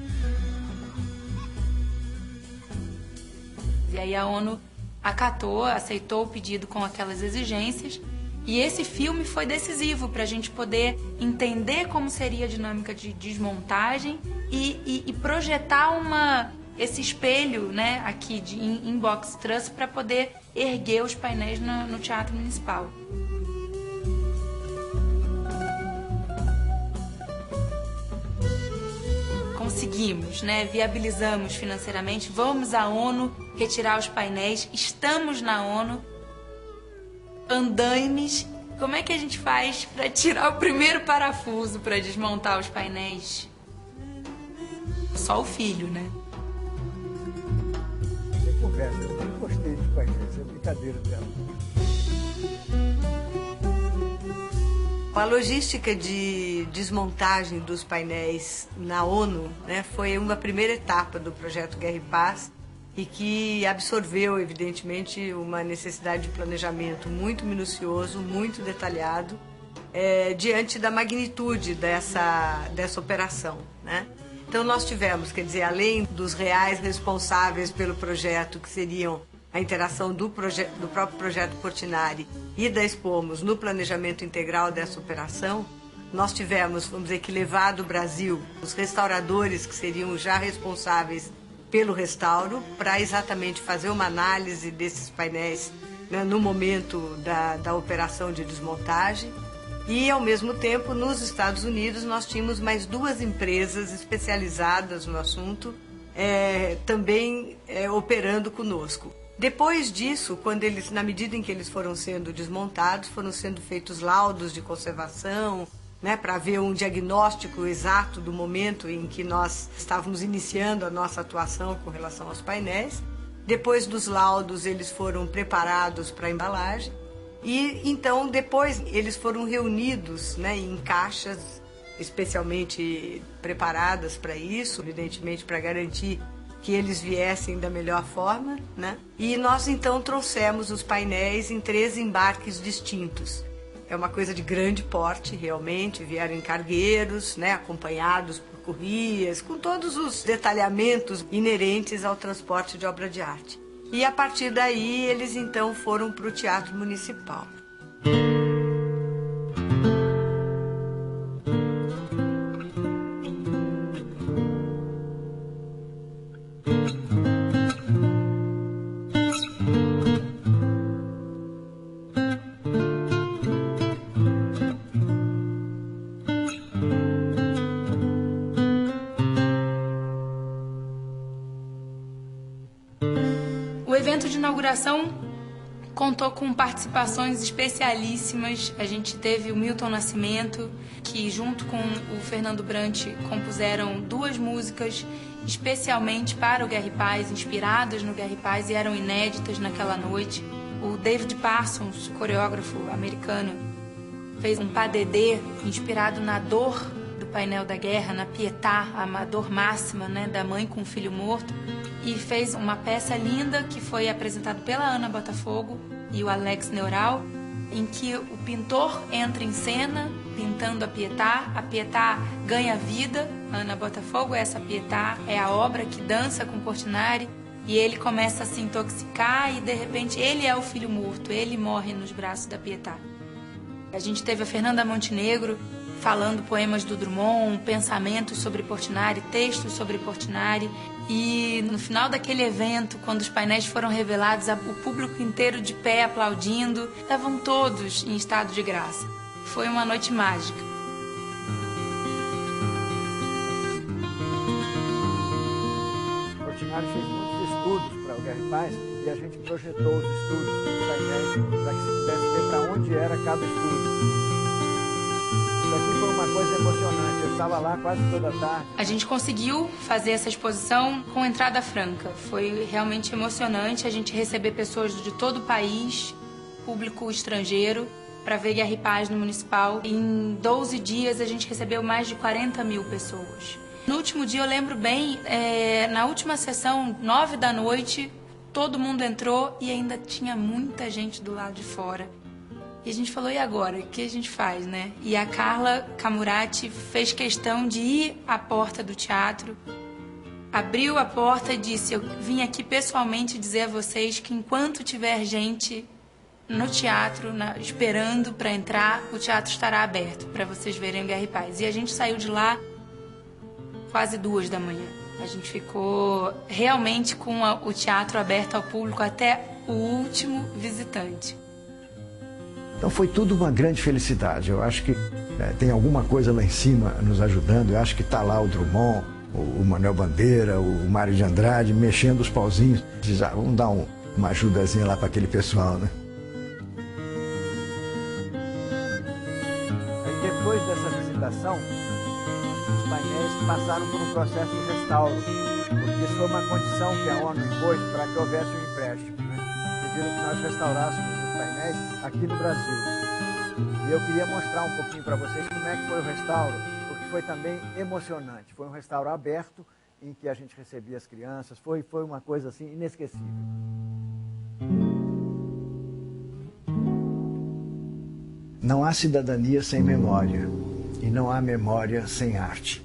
E aí a ONU acatou, aceitou o pedido com aquelas exigências, e esse filme foi decisivo para a gente poder entender como seria a dinâmica de desmontagem e projetar esse espelho, né, aqui em box truss para poder erguer os painéis no Teatro Municipal. Conseguimos, né, viabilizamos financeiramente, vamos à ONU retirar os painéis, estamos na ONU, andaimes. Como é que a gente faz para tirar o primeiro parafuso para desmontar os painéis? Só o filho, né? Conversa, eu não gostei de painéis, é brincadeira dela. A logística de desmontagem dos painéis na ONU, né, foi uma primeira etapa do projeto Guerra e Paz e que absorveu, evidentemente, uma necessidade de planejamento muito minucioso, muito detalhado, diante da magnitude dessa operação, né? Então nós tivemos, quer dizer, além dos reais responsáveis pelo projeto, que seriam a interação do próprio projeto Portinari e da Expomos no planejamento integral dessa operação, nós tivemos, vamos dizer, que levar do Brasil os restauradores que seriam já responsáveis pelo restauro para exatamente fazer uma análise desses painéis, né, no momento da operação de desmontagem. E, ao mesmo tempo, nos Estados Unidos, nós tínhamos mais 2 empresas especializadas no assunto, também operando conosco. Depois disso, na medida em que eles foram sendo desmontados, foram sendo feitos laudos de conservação, né, para ver um diagnóstico exato do momento em que nós estávamos iniciando a nossa atuação com relação aos painéis. Depois dos laudos, eles foram preparados para a embalagem. E então depois eles foram reunidos, né, em caixas especialmente preparadas para isso, evidentemente para garantir que eles viessem da melhor forma, né? E nós então trouxemos os painéis em 3 embarques distintos. É uma coisa de grande porte, realmente, vieram em cargueiros, né, acompanhados por currias, com todos os detalhamentos inerentes ao transporte de obra de arte. E a partir daí eles então foram para o Teatro Municipal. inauguração contou com participações especialíssimas. A gente teve o Milton Nascimento, que junto com o Fernando Brant compuseram 2 músicas especialmente para o Guerra e Paz, inspiradas no Guerra e Paz, e eram inéditas naquela noite. O David Parsons, coreógrafo americano, fez um pas de deux inspirado na dor do painel da guerra, na Pietà, a dor máxima, né, da mãe com o filho morto, e fez uma peça linda que foi apresentada pela Ana Botafogo e o Alex Neural, em que o pintor entra em cena pintando a Pietà ganha vida. A Ana Botafogo, essa Pietà é a obra que dança com Portinari, e ele começa a se intoxicar e de repente ele é o filho morto, ele morre nos braços da Pietà. A gente teve a Fernanda Montenegro falando poemas do Drummond, pensamentos sobre Portinari, textos sobre Portinari. E no final daquele evento, quando os painéis foram revelados, o público inteiro de pé aplaudindo, estavam todos em estado de graça. Foi uma noite mágica. Portinari fez muitos estudos para o Guerra e Paz e a gente projetou os estudos dos painéis para que se pudesse ver para onde era cada estudo. Isso aqui foi uma coisa emocionante, eu estava lá quase toda a tarde. A gente conseguiu fazer essa exposição com entrada franca. Foi realmente emocionante a gente receber pessoas de todo o país, público estrangeiro, para ver Guerra e Paz no Municipal. Em 12 dias a gente recebeu mais de 40 mil pessoas. No último dia eu lembro bem, na última sessão, 9 da noite, todo mundo entrou e ainda tinha muita gente do lado de fora. E a gente falou, e agora? O que a gente faz, né? E a Carla Camurati fez questão de ir à porta do teatro, abriu a porta e disse, eu vim aqui pessoalmente dizer a vocês que enquanto tiver gente no teatro, esperando para entrar, o teatro estará aberto para vocês verem Guerra e Paz. E a gente saiu de lá quase 2 da manhã. A gente ficou realmente com o teatro aberto ao público até o último visitante. Então foi tudo uma grande felicidade. Eu acho que tem alguma coisa lá em cima nos ajudando. Eu acho que está lá o Drummond, o Manuel Bandeira, o Mário de Andrade, mexendo os pauzinhos. Diz, vamos dar uma ajudazinha lá para aquele pessoal, né? Aí depois dessa visitação, os painéis passaram por um processo de restauro, porque isso foi uma condição que a ONU impôs para que houvesse um empréstimo, né? Pediram que nós restaurássemos painéis aqui no Brasil. E eu queria mostrar um pouquinho para vocês como é que foi o restauro, porque foi também emocionante. Foi um restauro aberto em que a gente recebia as crianças, foi uma coisa assim inesquecível. Não há cidadania sem memória e não há memória sem arte.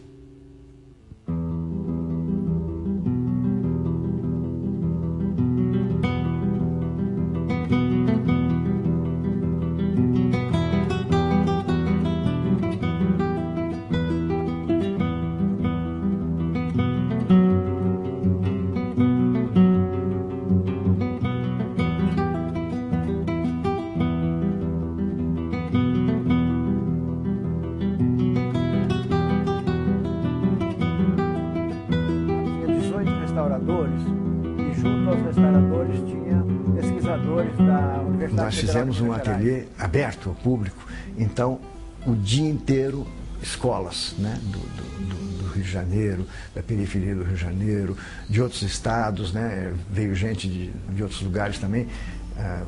Nós fizemos um ateliê aberto ao público, então o dia inteiro escolas, né, do Rio de Janeiro, da periferia do Rio de Janeiro, de outros estados, né, veio gente de outros lugares também,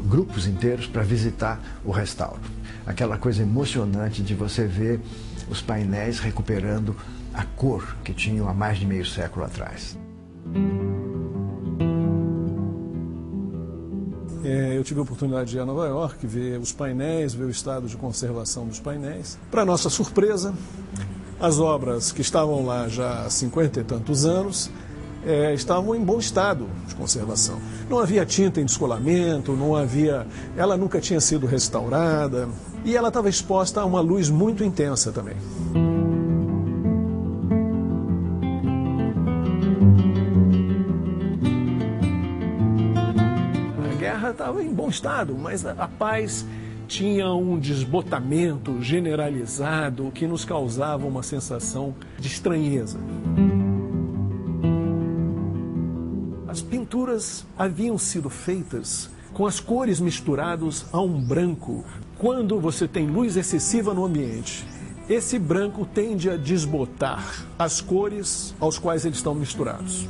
grupos inteiros para visitar o restauro. Aquela coisa emocionante de você ver os painéis recuperando a cor que tinham há mais de meio século atrás. Eu tive a oportunidade de ir a Nova York, ver os painéis, ver o estado de conservação dos painéis. Para nossa surpresa, as obras que estavam lá já há 50 e tantos anos estavam em bom estado de conservação. Não havia tinta em descolamento, ela nunca tinha sido restaurada e ela estava exposta a uma luz muito intensa também. Estava em bom estado, mas a paz tinha um desbotamento generalizado que nos causava uma sensação de estranheza. As pinturas pinturas haviam sido feitas com as cores misturadas a um branco. Quando você tem luz excessiva no ambiente, esse branco tende a desbotar as cores aos quais eles estão misturados.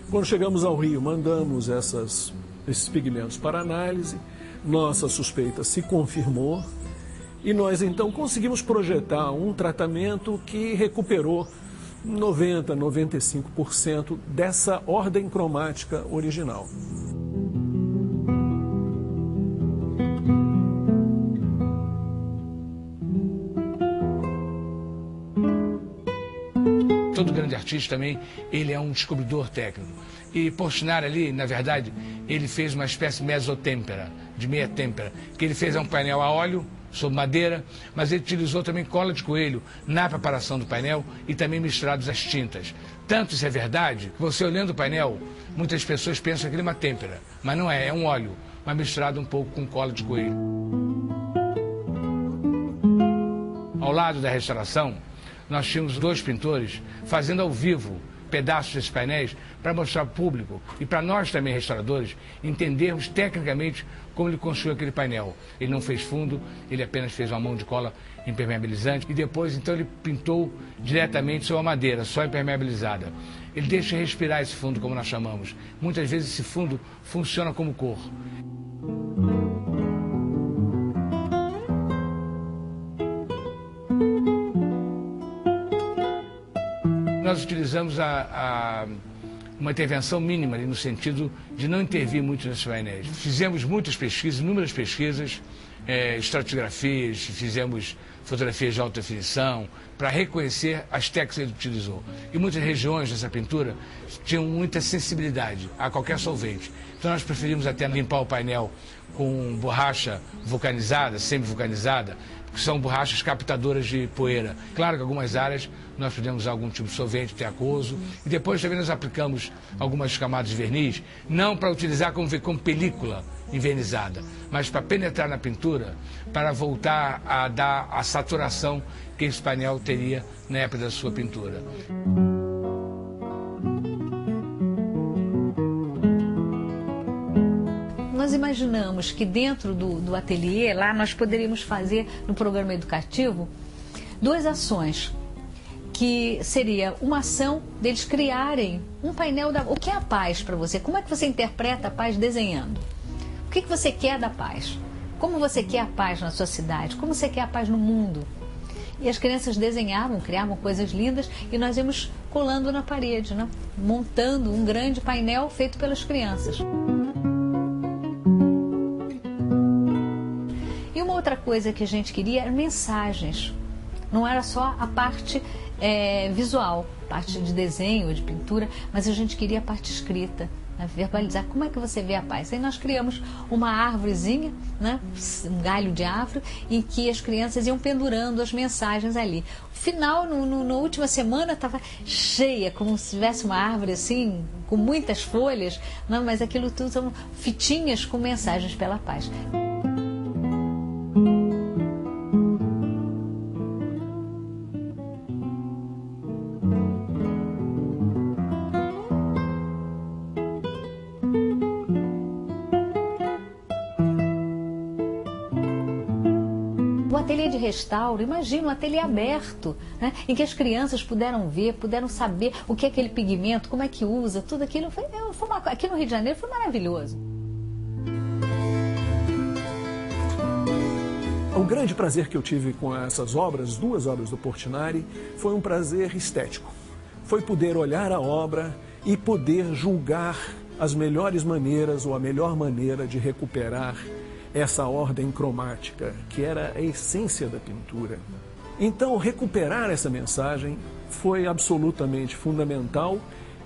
Quando chegamos ao Rio, mandamos esses pigmentos para análise, nossa suspeita se confirmou e nós então conseguimos projetar um tratamento que recuperou 90%, 95% dessa ordem cromática original. Todo grande artista também, ele é um descobridor técnico. E Portinari ali, na verdade, ele fez uma espécie de mesotêmpera, de meia têmpera, que ele fez um painel a óleo, sobre madeira, mas ele utilizou também cola de coelho na preparação do painel e também misturados as tintas. Tanto isso é verdade, que você olhando o painel, muitas pessoas pensam que ele é uma têmpera, mas não é, é um óleo, mas misturado um pouco com cola de coelho. Ao lado da restauração, nós tínhamos 2 pintores fazendo ao vivo pedaços desses painéis para mostrar ao público e para nós também, restauradores, entendermos tecnicamente como ele construiu aquele painel. Ele não fez fundo, ele apenas fez uma mão de cola impermeabilizante e depois então ele pintou diretamente sobre a madeira, só impermeabilizada. Ele deixa respirar esse fundo, como nós chamamos. Muitas vezes esse fundo funciona como cor. Nós utilizamos uma intervenção mínima ali, no sentido de não intervir muito nesses painéis. Fizemos muitas pesquisas, inúmeras pesquisas, estratigrafias, fizemos fotografias de alta definição, para reconhecer as técnicas que ele utilizou. E muitas regiões dessa pintura tinham muita sensibilidade a qualquer solvente. Então nós preferimos até limpar o painel com borracha vulcanizada, semi-vulcanizada, que são borrachas captadoras de poeira. Claro que em algumas áreas nós podemos usar algum tipo de solvente aquoso e depois também nós aplicamos algumas camadas de verniz, não para utilizar como película envernizada, mas para penetrar na pintura, para voltar a dar a saturação que esse painel teria na época da sua pintura. Nós imaginamos que dentro do ateliê, lá nós poderíamos fazer, no programa educativo, 2 ações, que seria uma ação deles criarem um painel o que é a paz para você? Como é que você interpreta a paz desenhando? O que você quer da paz? Como você quer a paz na sua cidade? Como você quer a paz no mundo? E as crianças desenhavam, criavam coisas lindas e nós íamos colando na parede, né? Montando um grande painel feito pelas crianças. E uma outra coisa que a gente queria era mensagens. Não era só a parte visual, parte de desenho, de pintura, mas a gente queria a parte escrita, né? Verbalizar como é que você vê a paz. Aí nós criamos uma árvorezinha, né? Um galho de árvore, em que as crianças iam pendurando as mensagens ali. O final, na última semana, estava cheia, como se tivesse uma árvore assim, com muitas folhas, não, mas aquilo tudo são fitinhas com mensagens pela paz. Ateliê de restauro, imagina um ateliê aberto, né, em que as crianças puderam ver, puderam saber o que é aquele pigmento, como é que usa, tudo aquilo. Aqui no Rio de Janeiro foi maravilhoso. O grande prazer que eu tive com essas obras, 2 obras do Portinari, foi um prazer estético. Foi poder olhar a obra e poder julgar as melhores maneiras ou a melhor maneira de recuperar essa ordem cromática, que era a essência da pintura. Então, recuperar essa mensagem foi absolutamente fundamental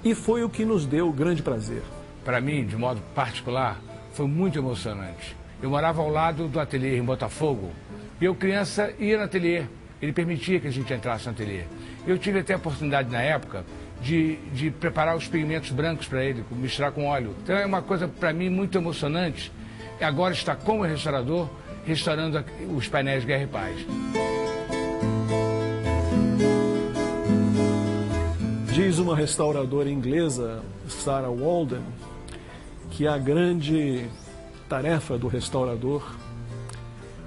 e foi o que nos deu grande prazer. Para mim, de modo particular, foi muito emocionante. Eu morava ao lado do ateliê em Botafogo e eu, criança, ia no ateliê. Ele permitia que a gente entrasse no ateliê. Eu tive até a oportunidade, na época, de preparar os pigmentos brancos para ele, misturar com óleo. Então é uma coisa, para mim, muito emocionante. Agora está como restaurador, restaurando os painéis Guerra e Paz. Diz uma restauradora inglesa, Sarah Walden, que a grande tarefa do restaurador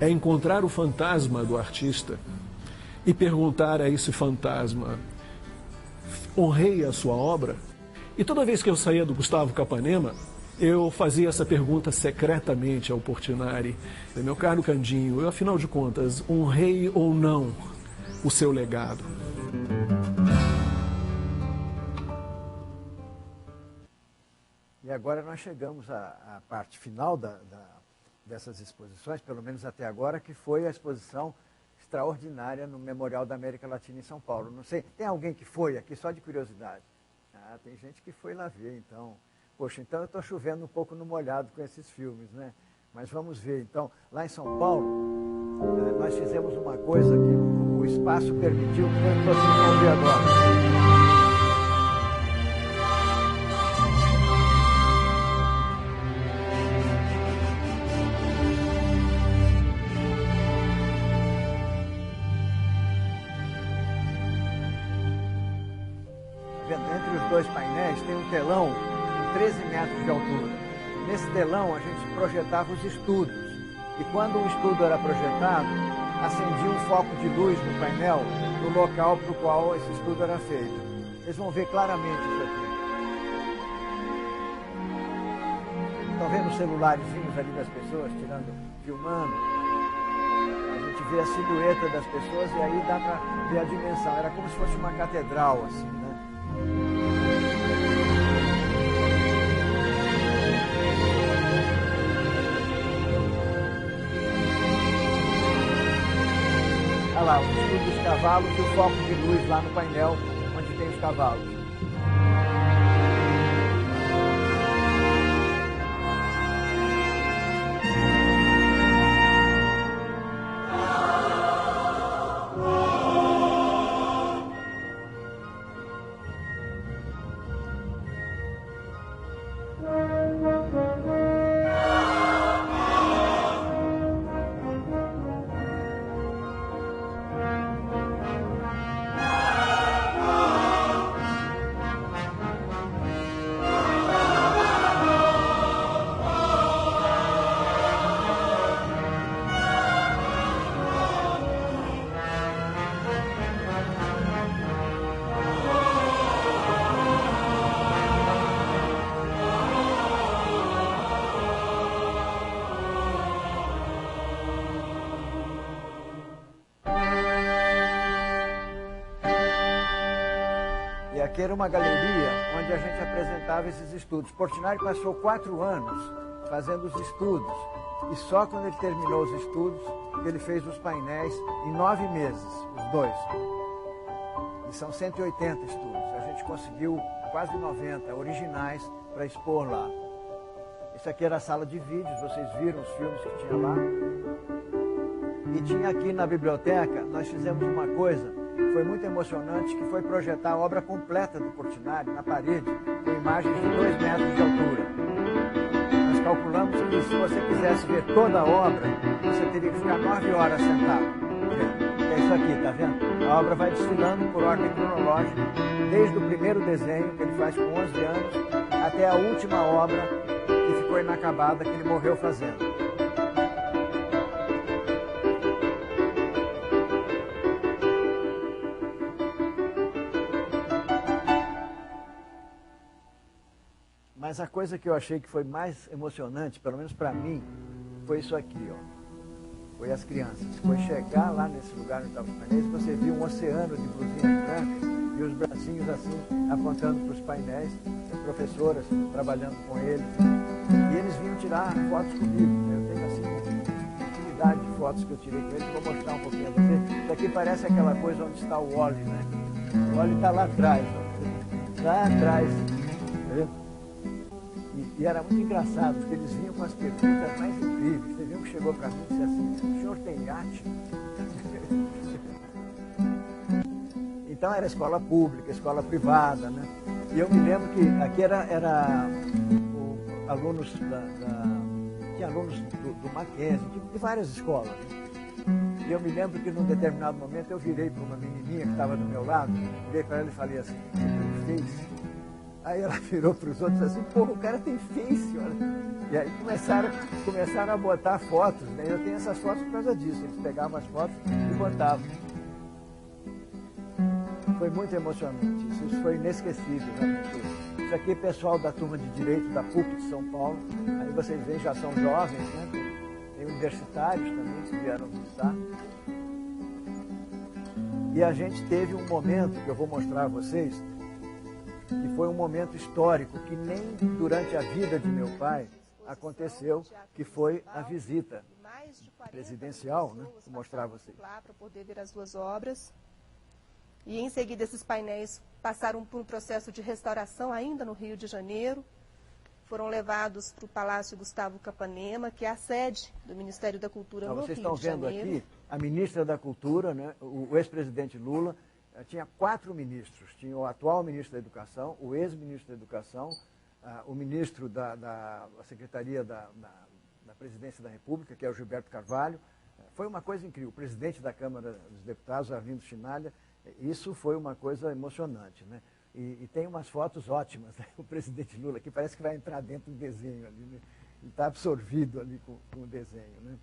é encontrar o fantasma do artista e perguntar a esse fantasma: honrei a sua obra? E toda vez que eu saía do Gustavo Capanema, eu fazia essa pergunta secretamente ao Portinari: meu caro Candinho, eu afinal de contas, honrei ou não o seu legado? E agora nós chegamos à parte final dessas exposições, pelo menos até agora, que foi a exposição extraordinária no Memorial da América Latina em São Paulo. Não sei, tem alguém que foi aqui só de curiosidade? Ah, tem gente que foi lá ver, então. Poxa, então eu estou chovendo um pouco no molhado com esses filmes, né? Mas vamos ver. Então, lá em São Paulo, nós fizemos uma coisa que o espaço permitiu, que foi o que vocês vão ver agora. Entre os dois painéis tem um telão de 13 metros de altura. Nesse telão a gente projetava os estudos. E quando um estudo era projetado, acendia um foco de luz no painel no local para o qual esse estudo era feito. Vocês vão ver claramente isso aqui. Estão vendo os celularzinhos ali das pessoas, filmando? A gente vê a silhueta das pessoas e aí dá para ver a dimensão. Era como se fosse uma catedral, assim, né? Olha lá, o estudo dos cavalos e o foco de luz lá no painel, onde tem os cavalos. Aqui era uma galeria onde a gente apresentava esses estudos. Portinari passou 4 anos fazendo os estudos. E só quando ele terminou os estudos, ele fez os painéis em 9 meses, os dois. E são 180 estudos. A gente conseguiu quase 90 originais para expor lá. Isso aqui era a sala de vídeos, vocês viram os filmes que tinha lá. E tinha aqui na biblioteca, nós fizemos uma coisa, foi muito emocionante, que foi projetar a obra completa do Portinari na parede, com imagens de 2 metros de altura. Nós calculamos que se você quisesse ver toda a obra, você teria que ficar 9 horas sentado. É isso aqui, tá vendo? A obra vai desfilando por ordem cronológica, desde o primeiro desenho, que ele faz com 11 anos, até a última obra, que ficou inacabada, que ele morreu fazendo. Mas a coisa que eu achei que foi mais emocionante, pelo menos para mim, foi isso aqui, ó. Foi as crianças. Foi chegar lá nesse lugar onde estavam os painéis, você viu um oceano de blusinhas brancas e os bracinhos assim, apontando para os painéis, as professoras trabalhando com eles. E eles vinham tirar fotos comigo. Eu tenho assim uma infinidade de fotos que eu tirei com eles, vou mostrar um pouquinho a você. Isso aqui parece aquela coisa onde está o Wally, né? O Wally está lá atrás, ó. Lá atrás. Tá vendo? E era muito engraçado, porque eles vinham com as perguntas mais incríveis. Você viu que chegou para mim e disse assim: o senhor tem iate? Então era escola pública, escola privada, né? E eu me lembro que aqui era alunos tinha alunos do Mackenzie, de várias escolas. E eu me lembro que num determinado momento eu virei para uma menininha que estava do meu lado, virei para ela e falei assim: o que ele fez? Aí ela virou para os outros assim, porra, o cara tem Face, olha. E aí começaram a botar fotos, né? Eu tenho essas fotos por causa disso, eles pegavam as fotos e botavam. Foi muito emocionante, isso foi inesquecível, realmente. Isso aqui é pessoal da turma de Direito da PUC de São Paulo, aí vocês veem, já são jovens, né? Tem universitários também que vieram visitar. E a gente teve um momento, que eu vou mostrar a vocês, que foi um momento histórico, que nem durante a vida de meu pai aconteceu, que foi a visita presidencial, né? Vou mostrar a vocês. Para poder ver as duas obras. E em seguida esses painéis passaram por um processo de restauração ainda no Rio de Janeiro. Foram levados para o Palácio Gustavo Capanema, que é a sede do Ministério da Cultura no Rio de Janeiro. Vocês estão vendo aqui a ministra da Cultura, né, o ex-presidente Lula, tinha 4 ministros. Tinha o atual ministro da Educação, o ex-ministro da Educação, o ministro da Secretaria da Presidência da República, que é o Gilberto Carvalho. Foi uma coisa incrível. O presidente da Câmara dos Deputados, Arlindo Chinalha, isso foi uma coisa emocionante, né? E tem umas fotos ótimas, né? O presidente Lula, que parece que vai entrar dentro do desenho ali, né? Ele está absorvido ali com o desenho, né?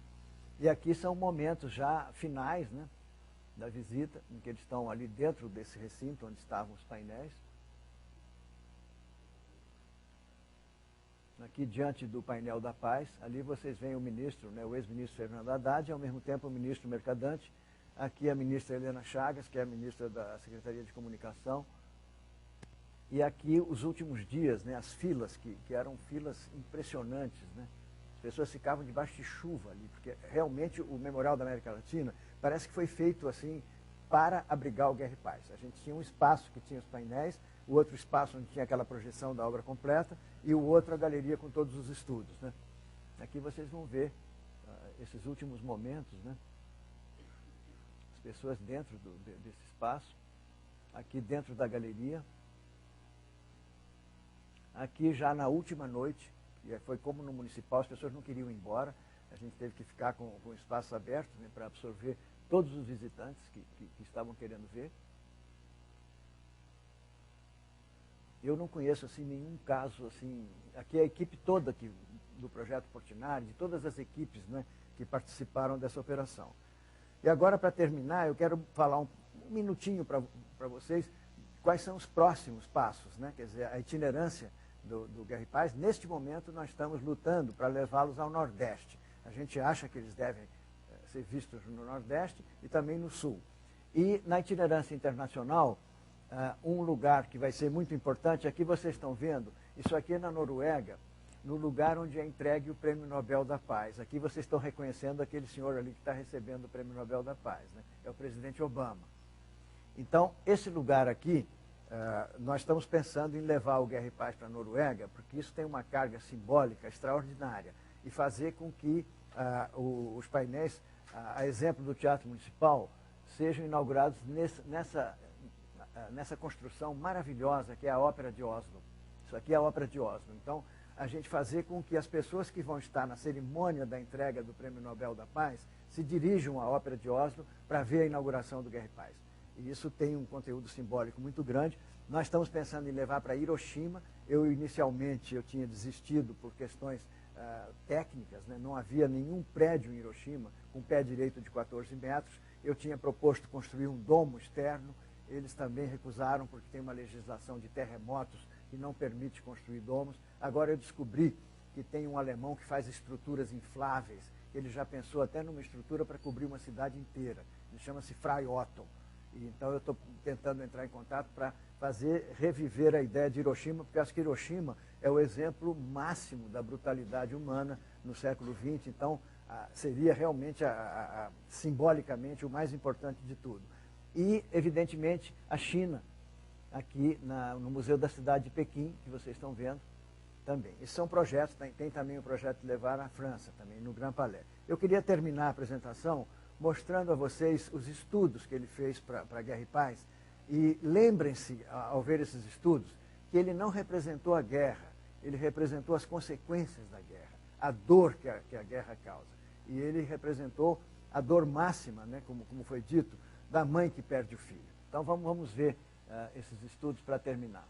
E aqui são momentos já finais, né, da visita, em que eles estão ali dentro desse recinto onde estavam os painéis. Aqui diante do painel da paz, ali vocês veem o ministro, né, o ex-ministro Fernando Haddad, e ao mesmo tempo o ministro Mercadante. Aqui a ministra Helena Chagas, que é a ministra da Secretaria de Comunicação. E aqui os últimos dias, né, as filas, que eram filas impressionantes, né? As pessoas ficavam debaixo de chuva ali, porque realmente o Memorial da América Latina parece que foi feito assim para abrigar o Guerra e Paz. A gente tinha um espaço que tinha os painéis, o outro espaço onde tinha aquela projeção da obra completa e o outro a galeria com todos os estudos, né? Aqui vocês vão ver esses últimos momentos, né? As pessoas dentro desse espaço, aqui dentro da galeria. Aqui já na última noite, e foi como no municipal, as pessoas não queriam ir embora, a gente teve que ficar com o espaço aberto, né, para absorver todos os visitantes que estavam querendo ver. Eu não conheço assim, nenhum caso assim, aqui a equipe toda aqui, do Projeto Portinari, de todas as equipes, né, que participaram dessa operação. E agora, para terminar, eu quero falar um minutinho para vocês quais são os próximos passos, né? Quer dizer, a itinerância do Guerra e Paz. Neste momento, nós estamos lutando para levá-los ao Nordeste. A gente acha que eles devem ser vistos no Nordeste e também no Sul. E na itinerância internacional, um lugar que vai ser muito importante, aqui vocês estão vendo, isso aqui é na Noruega, no lugar onde é entregue o Prêmio Nobel da Paz. Aqui vocês estão reconhecendo aquele senhor ali que está recebendo o Prêmio Nobel da Paz, né? É o presidente Obama. Então, esse lugar aqui, nós estamos pensando em levar o Guerra e Paz para a Noruega, porque isso tem uma carga simbólica extraordinária, e fazer com que os painéis, a exemplo do Teatro Municipal, sejam inaugurados nessa construção maravilhosa que é a Ópera de Oslo. Isso aqui é a Ópera de Oslo. Então, a gente fazer com que as pessoas que vão estar na cerimônia da entrega do Prêmio Nobel da Paz se dirijam à Ópera de Oslo para ver a inauguração do Guerra e Paz. E isso tem um conteúdo simbólico muito grande. Nós estamos pensando em levar para Hiroshima. Inicialmente, eu tinha desistido por questões técnicas, né? Não havia nenhum prédio em Hiroshima com pé direito de 14 metros. Eu tinha proposto construir um domo externo. Eles também recusaram, porque tem uma legislação de terremotos que não permite construir domos. Agora eu descobri que tem um alemão que faz estruturas infláveis. Ele já pensou até numa estrutura para cobrir uma cidade inteira. Ele chama-se Frei Otto. Então eu estou tentando entrar em contato para reviver a ideia de Hiroshima, porque acho que Hiroshima é o exemplo máximo da brutalidade humana no século XX. Então seria realmente, simbolicamente, o mais importante de tudo. E, evidentemente, a China, aqui no Museu da Cidade de Pequim, que vocês estão vendo também. Esses são projetos, tem também o projeto de levar à França, também no Grand Palais. Eu queria terminar a apresentação mostrando a vocês os estudos que ele fez para Guerra e Paz. E lembrem-se, ao ver esses estudos, que ele não representou a guerra, ele representou as consequências da guerra, a dor que a guerra causa. E ele representou a dor máxima, né, como foi dito, da mãe que perde o filho. Então vamos ver esses estudos para terminar.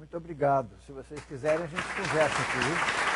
Muito obrigado. Se vocês quiserem, a gente conversa aqui.